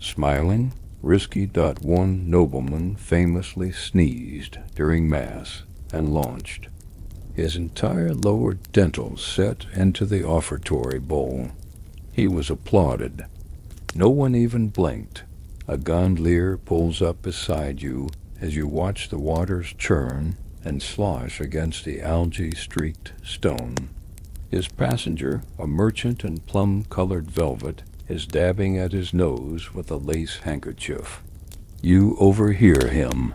Smiling, risky. One nobleman famously sneezed during Mass and launched his entire lower dental set into the offertory bowl. He was applauded. No one even blinked. A gondolier pulls up beside you as you watch the waters churn and slosh against the algae-streaked stone. His passenger, a merchant in plum-colored velvet, is dabbing at his nose with a lace handkerchief. You overhear him,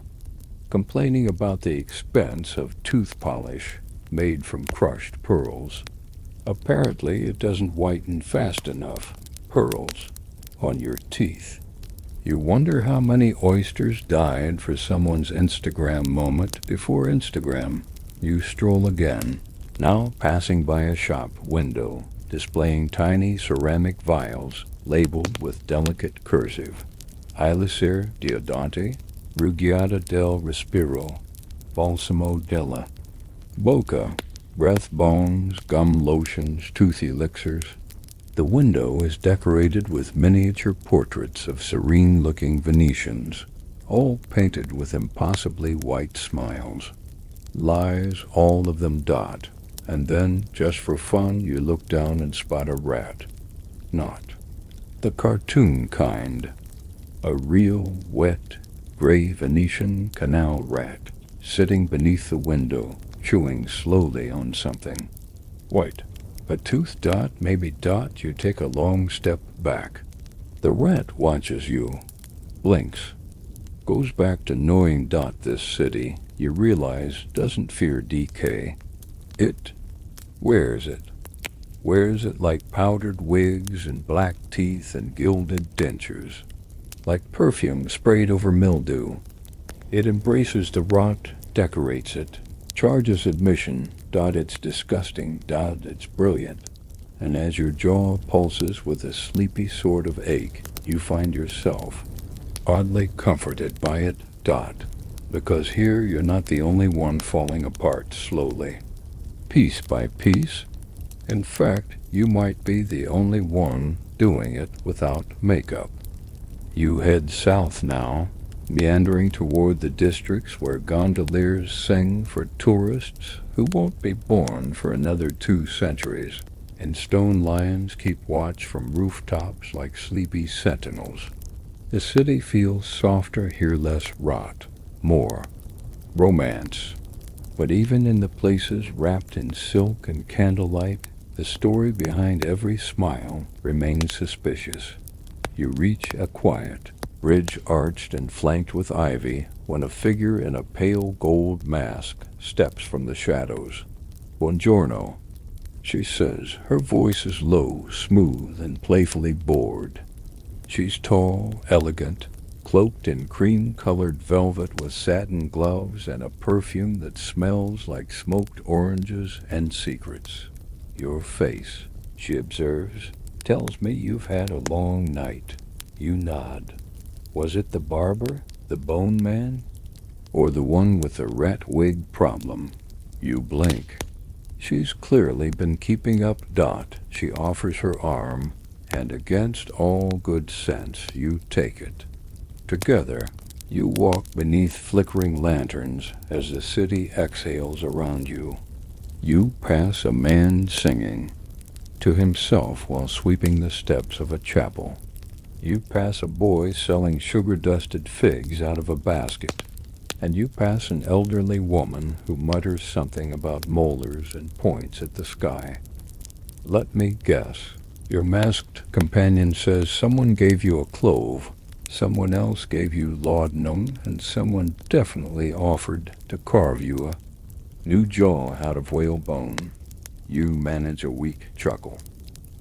complaining about the expense of tooth polish made from crushed pearls. Apparently, it doesn't whiten fast enough. Pearls on your teeth. You wonder how many oysters died for someone's Instagram moment before Instagram. You stroll again, now passing by a shop window displaying tiny ceramic vials labeled with delicate cursive. Elixir Diodati, Rugiada del Respiro, Balsamo della Bocca, breath balms, gum lotions, tooth elixirs. The window is decorated with miniature portraits of serene-looking Venetians, all painted with impossibly white smiles. Lies, all of them dot, and then, just for fun, you look down and spot a rat. Not the cartoon kind. A real, wet, gray Venetian canal rat, sitting beneath the window, chewing slowly on something. Wait. A tooth dot, maybe dot, you take a long step back. The rat watches you, blinks, goes back to knowing dot this city, you realize doesn't fear decay. It wears it. Wears it like powdered wigs and black teeth and gilded dentures. Like perfume sprayed over mildew. It embraces the rot, decorates it, Charges admission. It's disgusting. It's brilliant. And as your jaw pulses with a sleepy sort of ache, you find yourself oddly comforted by it. Because here you're not the only one falling apart slowly, piece by piece. In fact, you might be the only one doing it without makeup. You head south now, meandering toward the districts where gondoliers sing for tourists who won't be born for another 2 centuries, and stone lions keep watch from rooftops like sleepy sentinels. The city feels softer here, less rot, more romance. But even in the places wrapped in silk and candlelight, the story behind every smile remains suspicious. You reach a quiet, bridge arched and flanked with ivy, when a figure in a pale gold mask steps from the shadows. "Buongiorno," she says. Her voice is low, smooth, and playfully bored. She's tall, elegant, cloaked in cream-colored velvet with satin gloves and a perfume that smells like smoked oranges and secrets. "Your face," she observes, "tells me you've had a long night." You nod. Was it the barber, the bone man, or the one with the rat wig problem? You blink. She's clearly been keeping up. She offers her arm, and against all good sense, you take it. Together, you walk beneath flickering lanterns as the city exhales around you. You pass a man singing to himself while sweeping the steps of a chapel. You pass a boy selling sugar-dusted figs out of a basket. And you pass an elderly woman who mutters something about molars and points at the sky. Let me guess. Your masked companion says someone gave you a clove, someone else gave you laudanum, and someone definitely offered to carve you a new jaw out of whalebone. You manage a weak chuckle.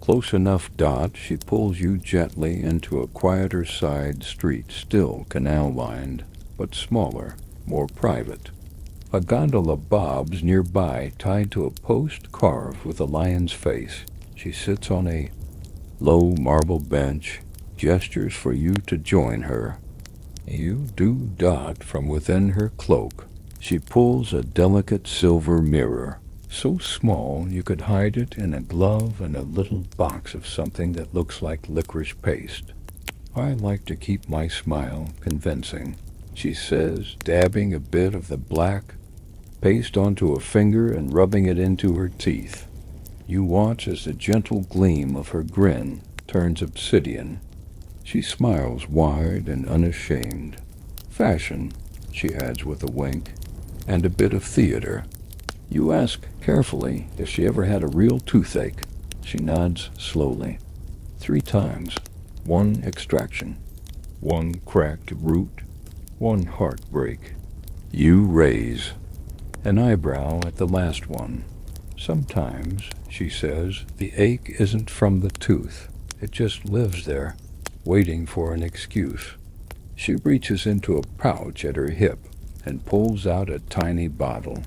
Close enough. She pulls you gently into a quieter side street, still canal-lined, but smaller, more private. A gondola bobs nearby, tied to a post carved with a lion's face. She sits on a low marble bench, gestures for you to join her. You do. From within her cloak, she pulls a delicate silver mirror, so small you could hide it in a glove and a little box of something that looks like licorice paste. "I like to keep my smile convincing," she says, dabbing a bit of the black paste onto a finger and rubbing it into her teeth. You watch as the gentle gleam of her grin turns obsidian. She smiles wide and unashamed. "Fashion," she adds with a wink, "and a bit of theater." You ask carefully if she ever had a real toothache. She nods slowly. 3 times. 1 extraction. 1 cracked root. 1 heartbreak. You raise an eyebrow at the last one. "Sometimes," she says, "the ache isn't from the tooth. It just lives there, waiting for an excuse." She reaches into a pouch at her hip and pulls out a tiny bottle.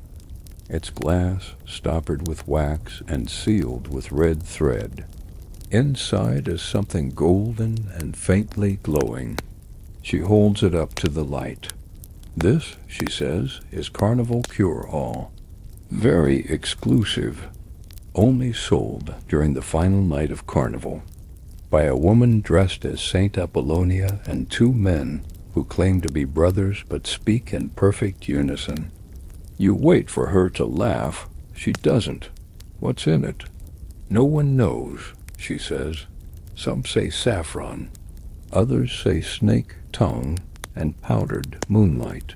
It's glass, stoppered with wax and sealed with red thread. Inside is something golden and faintly glowing. She holds it up to the light. "This," she says, "is Carnival Cure-All. Very exclusive. Only sold during the final night of Carnival. By a woman dressed as Saint Apollonia and 2 men who claim to be brothers but speak in perfect unison." You wait for her to laugh. She doesn't. "What's in it?" "No one knows," she says. "Some say saffron. Others say snake tongue and powdered moonlight.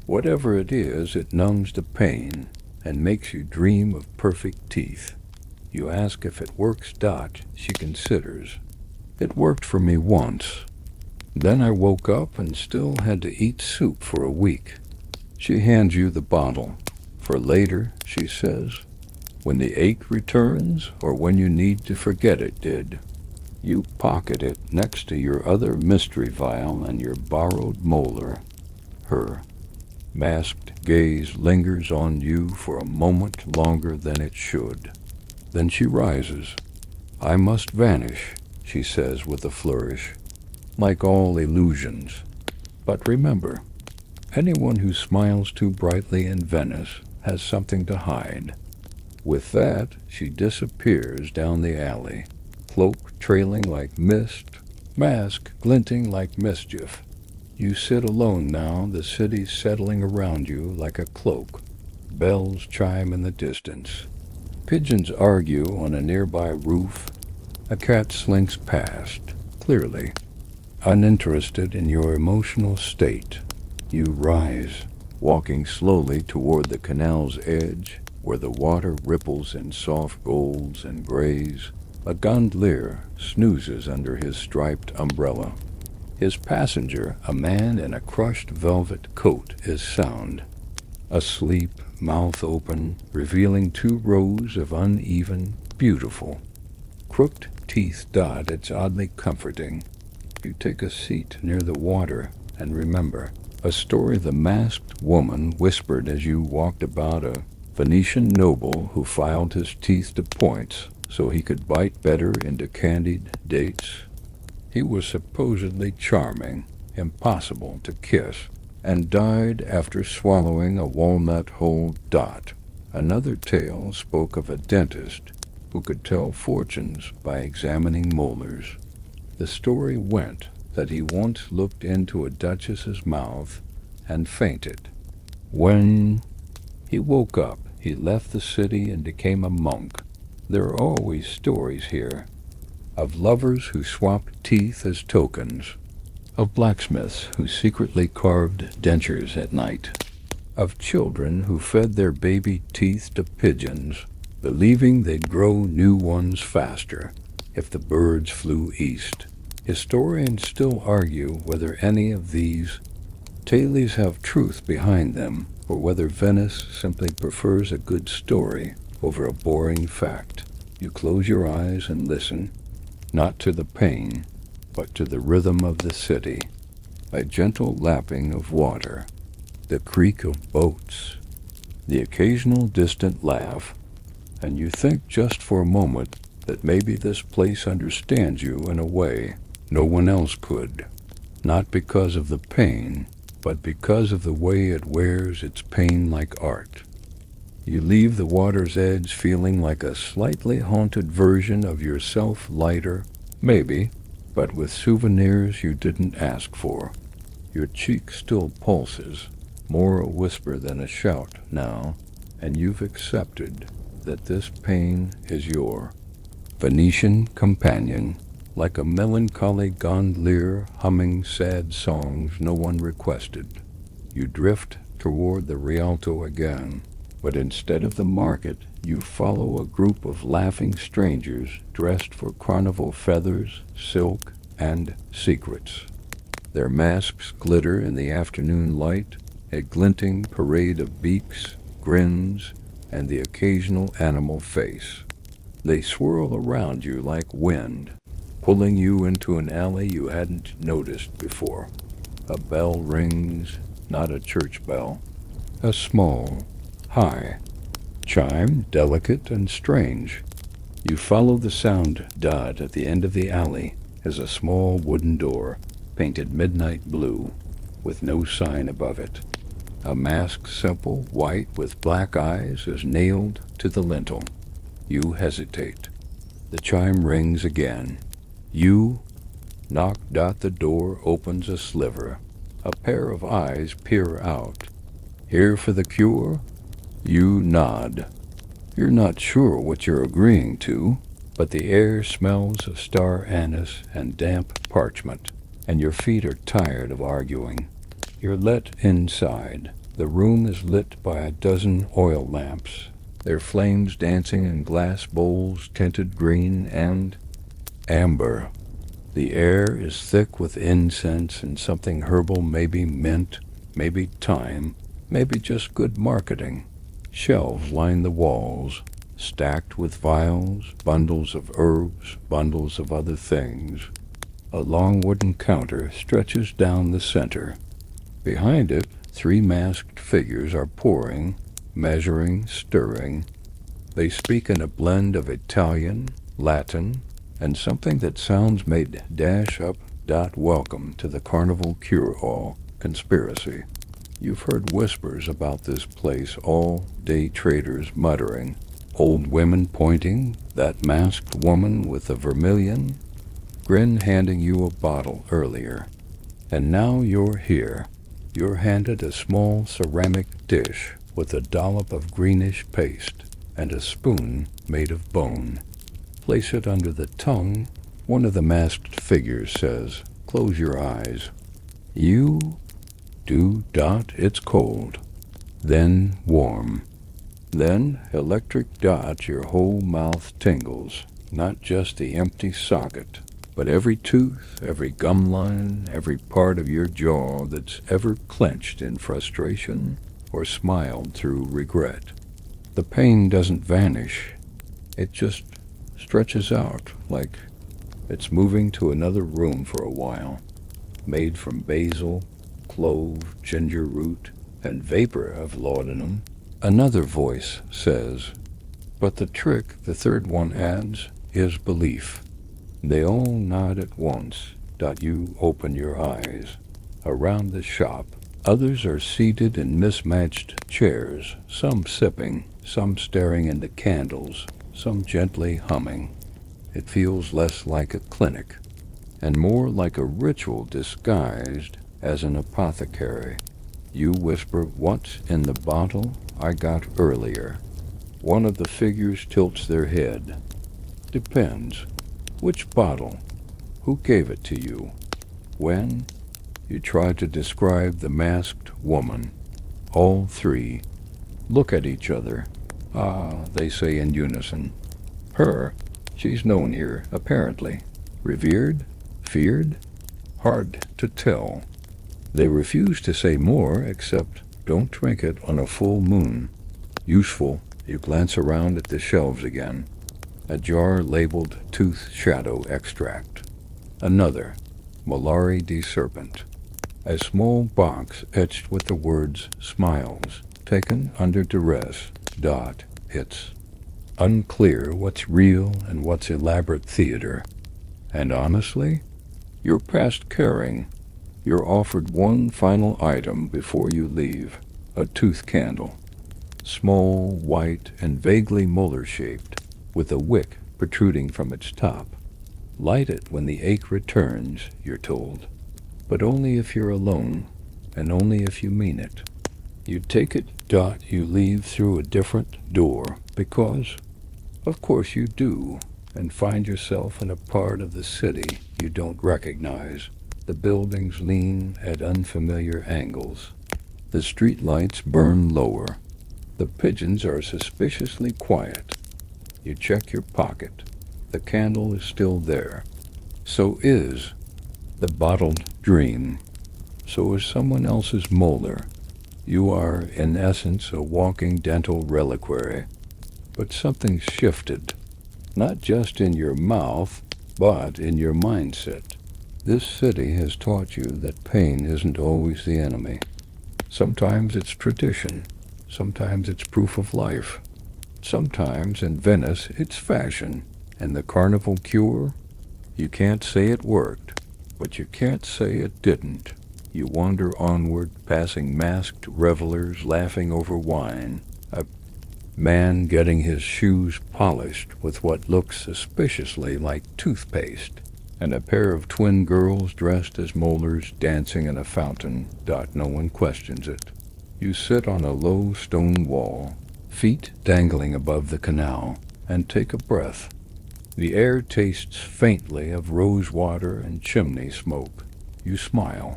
Whatever it is, it numbs the pain and makes you dream of perfect teeth." You ask if it works. She considers. "It worked for me once. Then I woke up and still had to eat soup for a week." She hands you the bottle. "For later," she says, "when the ache returns or when you need to forget it did." You pocket it next to your other mystery vial and your borrowed molar. Her Masked gaze lingers on you for a moment longer than it should. Then she rises. "I must vanish," she says with a flourish, "like all illusions. But remember, anyone who smiles too brightly in Venice has something to hide." With that, she disappears down the alley, cloak trailing like mist, mask glinting like mischief. You sit alone now, the city settling around you like a cloak. Bells chime in the distance. Pigeons argue on a nearby roof. A cat slinks past, clearly uninterested in your emotional state. You rise, walking slowly toward the canal's edge, where the water ripples in soft golds and grays. A gondolier snoozes under his striped umbrella. His passenger, a man in a crushed velvet coat, is sound. Asleep, mouth open, revealing 2 rows of uneven, beautiful, crooked teeth. It's oddly comforting. You take a seat near the water and remember a story the masked woman whispered as you walked about, a Venetian noble who filed his teeth to points so he could bite better into candied dates. He was supposedly charming, impossible to kiss, and died after swallowing a walnut whole. Another tale spoke of a dentist who could tell fortunes by examining molars. The story went that he once looked into a duchess's mouth and fainted. When he woke up, he left the city and became a monk. There are always stories here of lovers who swapped teeth as tokens, of blacksmiths who secretly carved dentures at night, of children who fed their baby teeth to pigeons, believing they'd grow new ones faster if the birds flew east. Historians still argue whether any of these tales have truth behind them, or whether Venice simply prefers a good story over a boring fact. You close your eyes and listen, not to the pain, but to the rhythm of the city, a gentle lapping of water, the creak of boats, the occasional distant laugh, and you think just for a moment that maybe this place understands you in a way no one else could, not because of the pain, but because of the way it wears its pain like art. You leave the water's edge feeling like a slightly haunted version of yourself, lighter, maybe, but with souvenirs you didn't ask for. Your cheek still pulses, more a whisper than a shout now, and you've accepted that this pain is your Venetian companion, like a melancholy gondolier humming sad songs no one requested. You drift toward the Rialto again, but instead of the market, you follow a group of laughing strangers dressed for carnival feathers, silk, and secrets. Their masks glitter in the afternoon light, a glinting parade of beaks, grins, and the occasional animal face. They swirl around you like wind, pulling you into an alley you hadn't noticed before. A bell rings, not a church bell. A small, high chime, delicate and strange. You follow the sound. At the end of the alley is a small wooden door, painted midnight blue, with no sign above it. A mask, simple, white, with black eyes, is nailed to the lintel. You hesitate. The chime rings again. You knock. The door opens a sliver. A pair of eyes peer out. Here for the cure? You nod. You're not sure what you're agreeing to, but the air smells of star anise and damp parchment, and your feet are tired of arguing. You're let inside. The room is lit by a dozen oil lamps, their flames dancing in glass bowls tinted green and amber. The air is thick with incense and something herbal, maybe mint, maybe thyme, maybe just good marketing. Shelves line the walls, stacked with vials, bundles of herbs, bundles of other things. A long wooden counter stretches down the center. Behind it, 3 masked figures are pouring, measuring, stirring. They speak in a blend of Italian, Latin, and something that sounds made dash up dot welcome to the carnival cure-all conspiracy. You've heard whispers about this place, all day traders muttering, old women pointing, that masked woman with the vermilion grin handing you a bottle earlier. And now you're here. You're handed a small ceramic dish with a dollop of greenish paste and a spoon made of bone. Place it under the tongue. One of the masked figures says, "Close your eyes." You do dot, it's cold. Then warm. Then electric dot, your whole mouth tingles. Not just the empty socket, but every tooth, every gum line, every part of your jaw that's ever clenched in frustration or smiled through regret. The pain doesn't vanish. It just stretches out like it's moving to another room for a while, made from basil, clove, ginger root, and vapor of laudanum. Another voice says, but the trick, the third one adds, is belief. They all nod at once. You open your eyes. Around the shop, others are seated in mismatched chairs, some sipping, some staring into candles, some gently humming. It feels less like a clinic, and more like a ritual disguised as an apothecary. You whisper, "What's in the bottle I got earlier?" One of the figures tilts their head. Depends. Which bottle? Who gave it to you? When? You try to describe the masked woman. All 3 look at each other. Ah, they say in unison. Her. She's known here, apparently. Revered? Feared? Hard to tell. They refuse to say more except, don't drink it on a full moon. Useful. You glance around at the shelves again. A jar labeled tooth shadow extract. Another, Malari de serpent. A small box etched with the words smiles, taken under duress. It's unclear what's real and what's elaborate theater. And honestly, you're past caring. You're offered one final item before you leave, a tooth candle. Small, white, and vaguely molar-shaped, with a wick protruding from its top. Light it when the ache returns, you're told, but only if you're alone, and only if you mean it. You take it, you leave through a different door, because, of course you do, and find yourself in a part of the city you don't recognize. The buildings lean at unfamiliar angles. The street lights burn lower. The pigeons are suspiciously quiet. You check your pocket. The candle is still there. So is the bottled dream. So is someone else's molar. You are, in essence, a walking dental reliquary. But something's shifted. Not just in your mouth, but in your mindset. This city has taught you that pain isn't always the enemy. Sometimes it's tradition. Sometimes it's proof of life. Sometimes, in Venice, it's fashion. And the carnival cure? You can't say it worked, but you can't say it didn't. You wander onward, passing masked revelers laughing over wine. A man getting his shoes polished with what looks suspiciously like toothpaste. And a pair of twin girls dressed as molars dancing in a fountain. No one questions it. You sit on a low stone wall, feet dangling above the canal, and take a breath. The air tastes faintly of rose water and chimney smoke. You smile.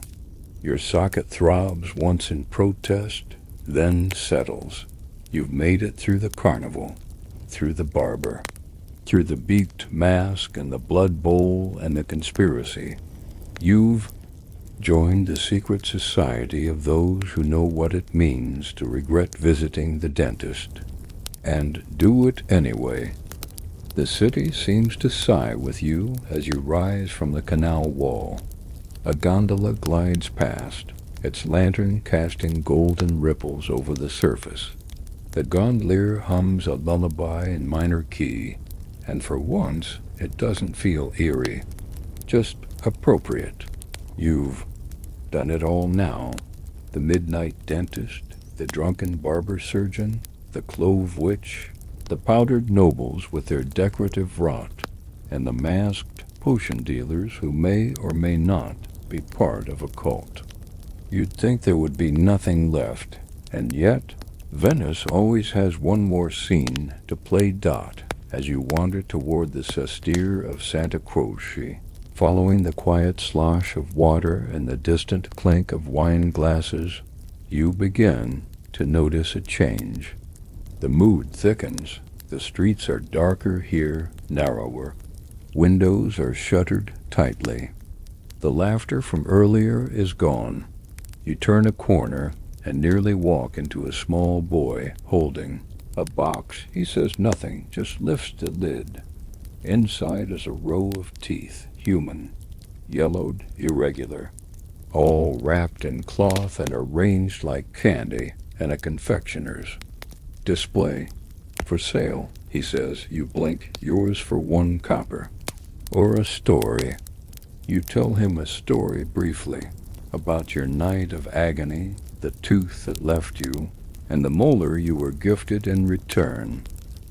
Your socket throbs once in protest, then settles. You've made it through the carnival, through the barber, through the beaked mask and the blood bowl and the conspiracy. You've joined the secret society of those who know what it means to regret visiting the dentist, and do it anyway. The city seems to sigh with you as you rise from the canal wall. A gondola glides past. its lantern casting golden ripples over the surface. The gondolier hums a lullaby in minor key, and for once it doesn't feel eerie, just appropriate. You've done it all now. The midnight dentist, the drunken barber surgeon, the clove witch, the powdered nobles with their decorative rot, and the masked potion dealers who may or may not be part of a cult. You'd think there would be nothing left, and yet Venice always has one more scene to play dot as you wander toward the sestiere of Santa Croce. Following the quiet slosh of water and the distant clink of wine glasses, you begin to notice a change. The mood thickens. The streets are darker here, narrower. Windows are shuttered tightly. The laughter from earlier is gone. You turn a corner and nearly walk into a small boy holding a box. He says nothing, just lifts the lid. Inside is a row of teeth, human, yellowed, irregular, all wrapped in cloth and arranged like candy in a confectioner's display. For sale, he says. You blink, yours for 1 copper. Or a story. You tell him a story briefly about your night of agony, the tooth that left you, and the molar you were gifted in return.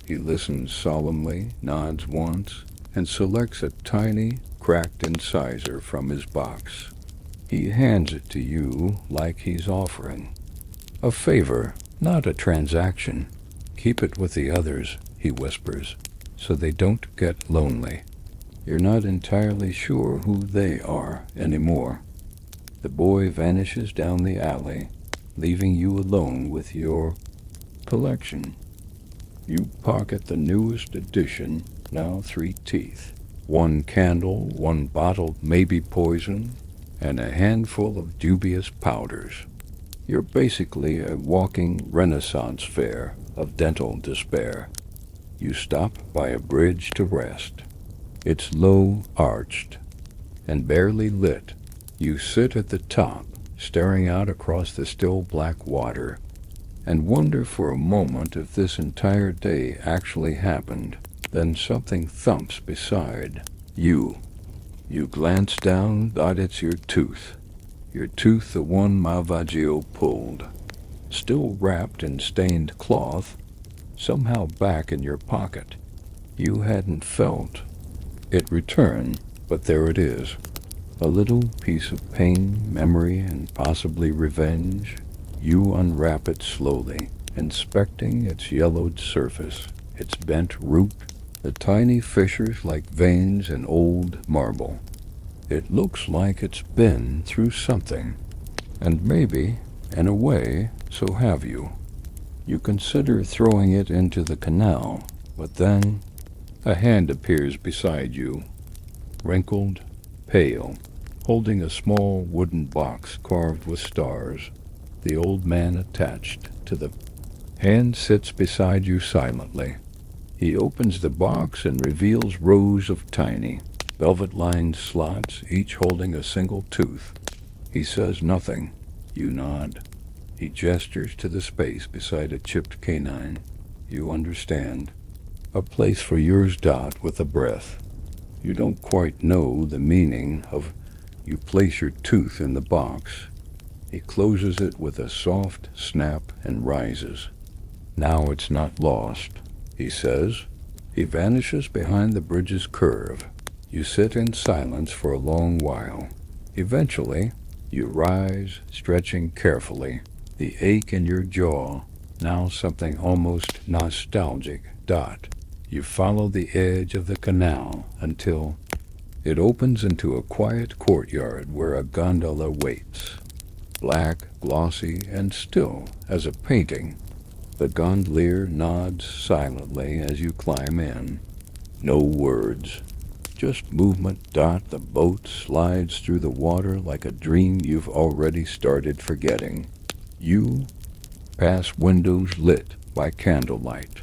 He listens solemnly, nods once, and selects a tiny, cracked incisor from his box. He hands it to you like he's offering a favor, not a transaction. Keep it with the others, he whispers, so they don't get lonely. You're not entirely sure who they are anymore. The boy vanishes down the alley, leaving you alone with your collection. You pocket the newest edition, now 3 teeth, 1 candle, 1 bottle maybe poison, and a handful of dubious powders. You're basically a walking Renaissance fair of dental despair. You stop by a bridge to rest. It's low arched and barely lit. You sit at the top, staring out across the still black water, and wonder for a moment if this entire day actually happened. Then something thumps beside you. You glance down, that it's your tooth. Your tooth, the one Malvagio pulled. Still wrapped in stained cloth, somehow back in your pocket. You hadn't felt it return, but there it is. A little piece of pain, memory, and possibly revenge. You unwrap it slowly, inspecting its yellowed surface, its bent root, the tiny fissures like veins in old marble. It looks like it's been through something, and maybe, in a way, so have you. You consider throwing it into the canal, but then a hand appears beside you, wrinkled, pale, holding a small wooden box carved with stars. The old man attached to the hand sits beside you silently. He opens the box and reveals rows of tiny, velvet-lined slots, each holding a single tooth. He says nothing. You nod. He gestures to the space beside a chipped canine. You understand. A place for yours, Dot, with a breath. You don't quite know the meaning of you place your tooth in the box. He closes it with a soft snap and rises. Now it's not lost, he says. He vanishes behind the bridge's curve. You sit in silence for a long while. Eventually, you rise, stretching carefully, the ache in your jaw, now something almost nostalgic. Dot. You follow the edge of the canal until it opens into a quiet courtyard where a gondola waits. Black, glossy, and still as a painting. The gondolier nods silently as you climb in. No words. Just movement. Dot. The boat slides through the water like a dream you've already started forgetting. You pass windows lit by candlelight.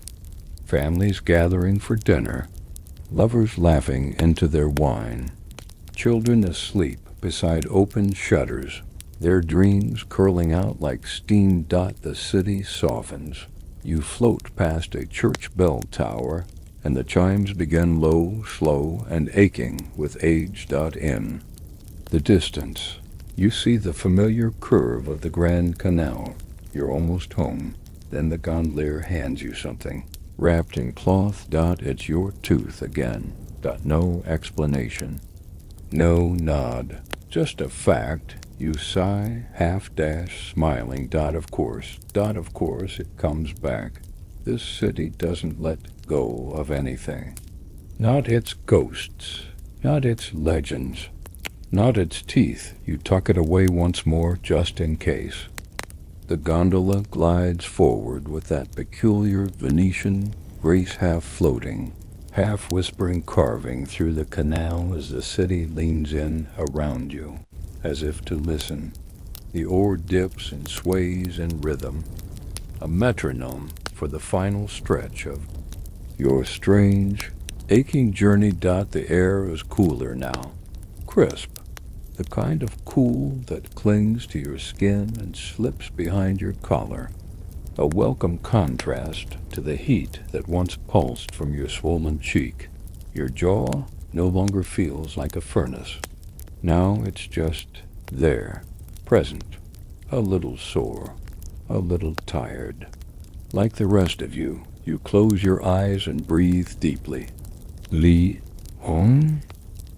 Families gathering for dinner. Lovers laughing into their wine. Children asleep beside open shutters. Their dreams curling out like steam. The city softens. You float past a church bell tower, and the chimes begin low, slow, and aching with age. In the distance, you see the familiar curve of the Grand Canal. You're almost home. Then the gondolier hands you something, wrapped in cloth. It's your tooth again. No explanation. No nod. Just a fact. You sigh, half-dash, smiling. Of course, it comes back. This city doesn't let go of anything. Not its ghosts, not its legends, not its teeth. You tuck it away once more, just in case. The gondola glides forward with that peculiar Venetian grace, half floating, half whispering, carving through the canal as the city leans in around you, as if to listen. The oar dips and sways in rhythm, a metronome for the final stretch of your strange, aching journey. The air is cooler now, crisp, the kind of cool that clings to your skin and slips behind your collar, a welcome contrast to the heat that once pulsed from your swollen cheek. Your jaw no longer feels like a furnace. Now it's just there, present, a little sore, a little tired. Like the rest of you, you close your eyes and breathe deeply. Li Hong?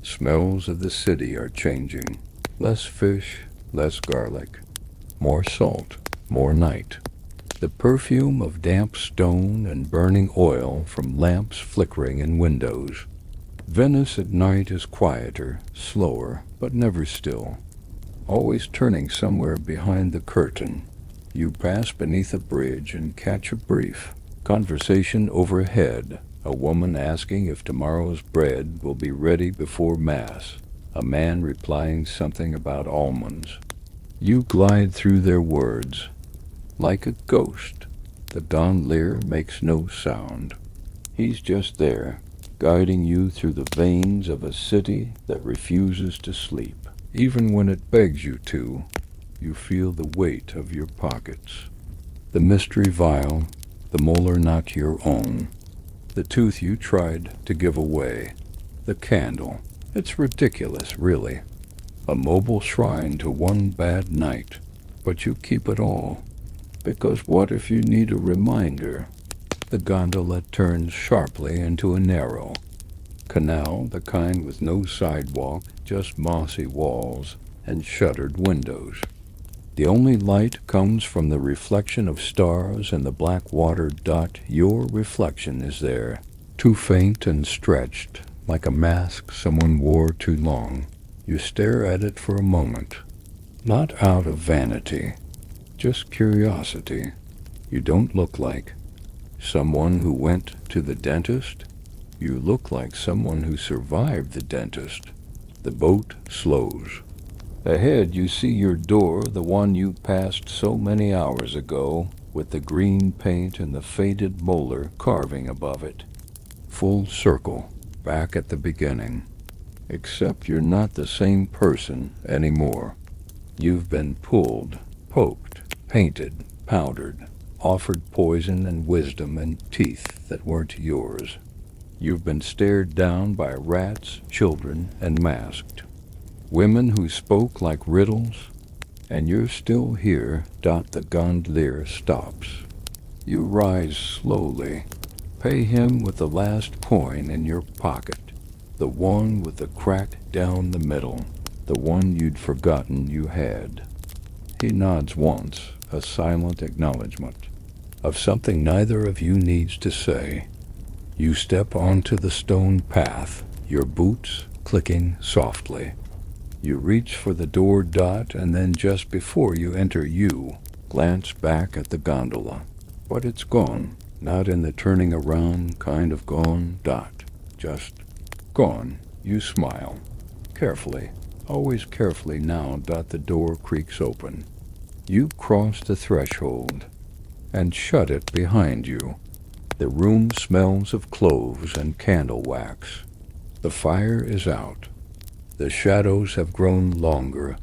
Smells of the city are changing. Less fish, less garlic. More salt, more night. The perfume of damp stone and burning oil from lamps flickering in windows. Venice at night is quieter, slower, but never still. Always turning somewhere behind the curtain. You pass beneath a bridge and catch a brief conversation overhead. A woman asking if tomorrow's bread will be ready before Mass. A man replying something about almonds. You glide through their words. Like a ghost, the gondolier makes no sound. He's just there, guiding you through the veins of a city that refuses to sleep. Even when it begs you to, you feel the weight of your pockets. The mystery vial, the molar not your own. The tooth you tried to give away. The candle. It's ridiculous, really. A mobile shrine to one bad night. But you keep it all. Because what if you need a reminder? The gondola turns sharply into a narrow canal, the kind with no sidewalk, just mossy walls and shuttered windows. The only light comes from the reflection of stars in the black water. Your reflection is there, too faint and stretched, like a mask someone wore too long. You stare at it for a moment, not out of vanity, just curiosity. You don't look like someone who went to the dentist. You look like someone who survived the dentist. The boat slows. Ahead you see your door, the one you passed so many hours ago, with the green paint and the faded molar carving above it. Full circle, back at the beginning. Except you're not the same person anymore. You've been pulled, poked, painted, powdered, offered poison and wisdom and teeth that weren't yours. You've been stared down by rats, children, and masked. Women who spoke like riddles, and you're still here. The gondolier stops. You rise slowly. Pay him with the last coin in your pocket, the one with the crack down the middle, the one you'd forgotten you had. He nods once, a silent acknowledgement of something neither of you needs to say. You step onto the stone path, your boots clicking softly. You reach for the door. And then just before you enter, you glance back at the gondola. But it's gone. Not in the turning around kind of gone. Just gone. You smile. Carefully. Always carefully now. The door creaks open. You cross the threshold and shut it behind you. The room smells of cloves and candle wax. The fire is out. The shadows have grown longer.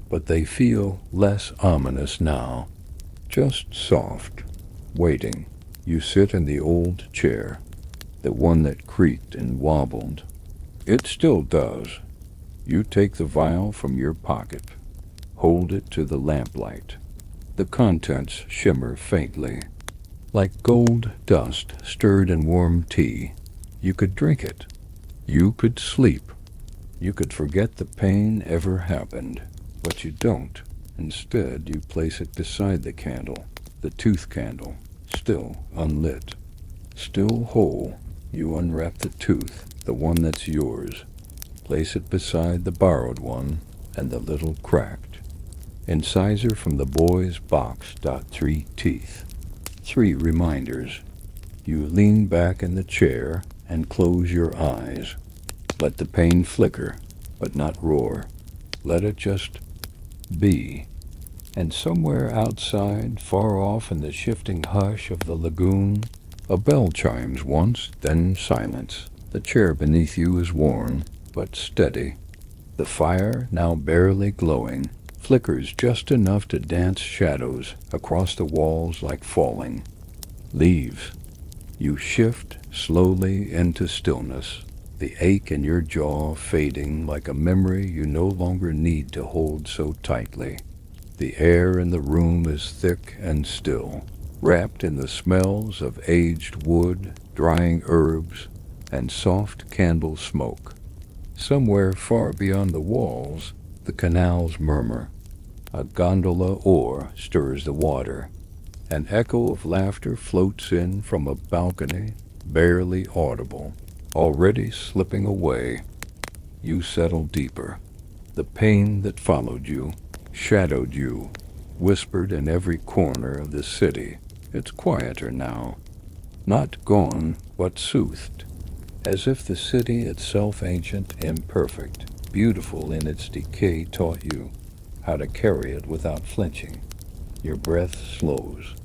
but they feel less ominous now, just soft, waiting. You sit in the old chair, the one that creaked and wobbled. It still does. You take the vial from your pocket, hold it to the lamplight. The contents shimmer faintly, like gold dust stirred in warm tea. You could drink it. You could sleep. You could forget the pain ever happened, but you don't. Instead, you place it beside the candle, the tooth candle, still unlit, still whole. You unwrap the tooth, the one that's yours. Place it beside the borrowed one and the little cracked incisor from the boy's box. 3 teeth. 3 reminders. You lean back in the chair and close your eyes. Let the pain flicker, but not roar. Let it just be. And somewhere outside, far off in the shifting hush of the lagoon, a bell chimes once, then silence. The chair beneath you is warm, but steady. The fire, now barely glowing, flickers just enough to dance shadows across the walls like falling leaves. You shift slowly into stillness, the ache in your jaw fading like a memory you no longer need to hold so tightly. The air in the room is thick and still, wrapped in the smells of aged wood, drying herbs, and soft candle smoke. Somewhere far beyond the walls, the canals murmur. A gondola oar stirs the water. An echo of laughter floats in from a balcony, barely audible, already slipping away. You settle deeper. The pain that followed you, shadowed you, whispered in every corner of the city. It's quieter now. Not gone, but soothed. As if the city itself, ancient, imperfect, beautiful in its decay, taught you how to carry it without flinching. Your breath slows.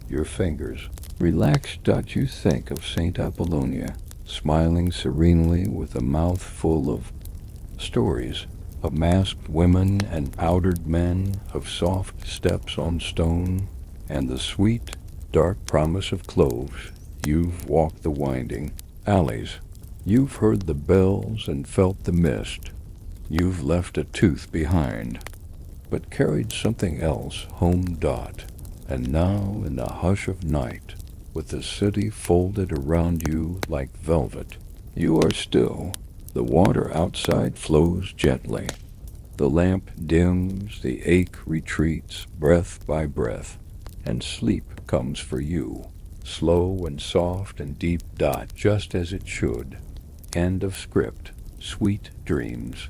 Your fingers relax. You think of St. Apollonia, smiling serenely with a mouth full of stories, of masked women and powdered men, of soft steps on stone, and the sweet, dark promise of cloves. You've walked the winding alleys. You've heard the bells and felt the mist. You've left a tooth behind, but carried something else home. And now, in the hush of night, with the city folded around you like velvet, you are still. The water outside flows gently. The lamp dims, the ache retreats, breath by breath, and sleep comes for you, slow and soft and deep. Just as it should. End of script. Sweet dreams.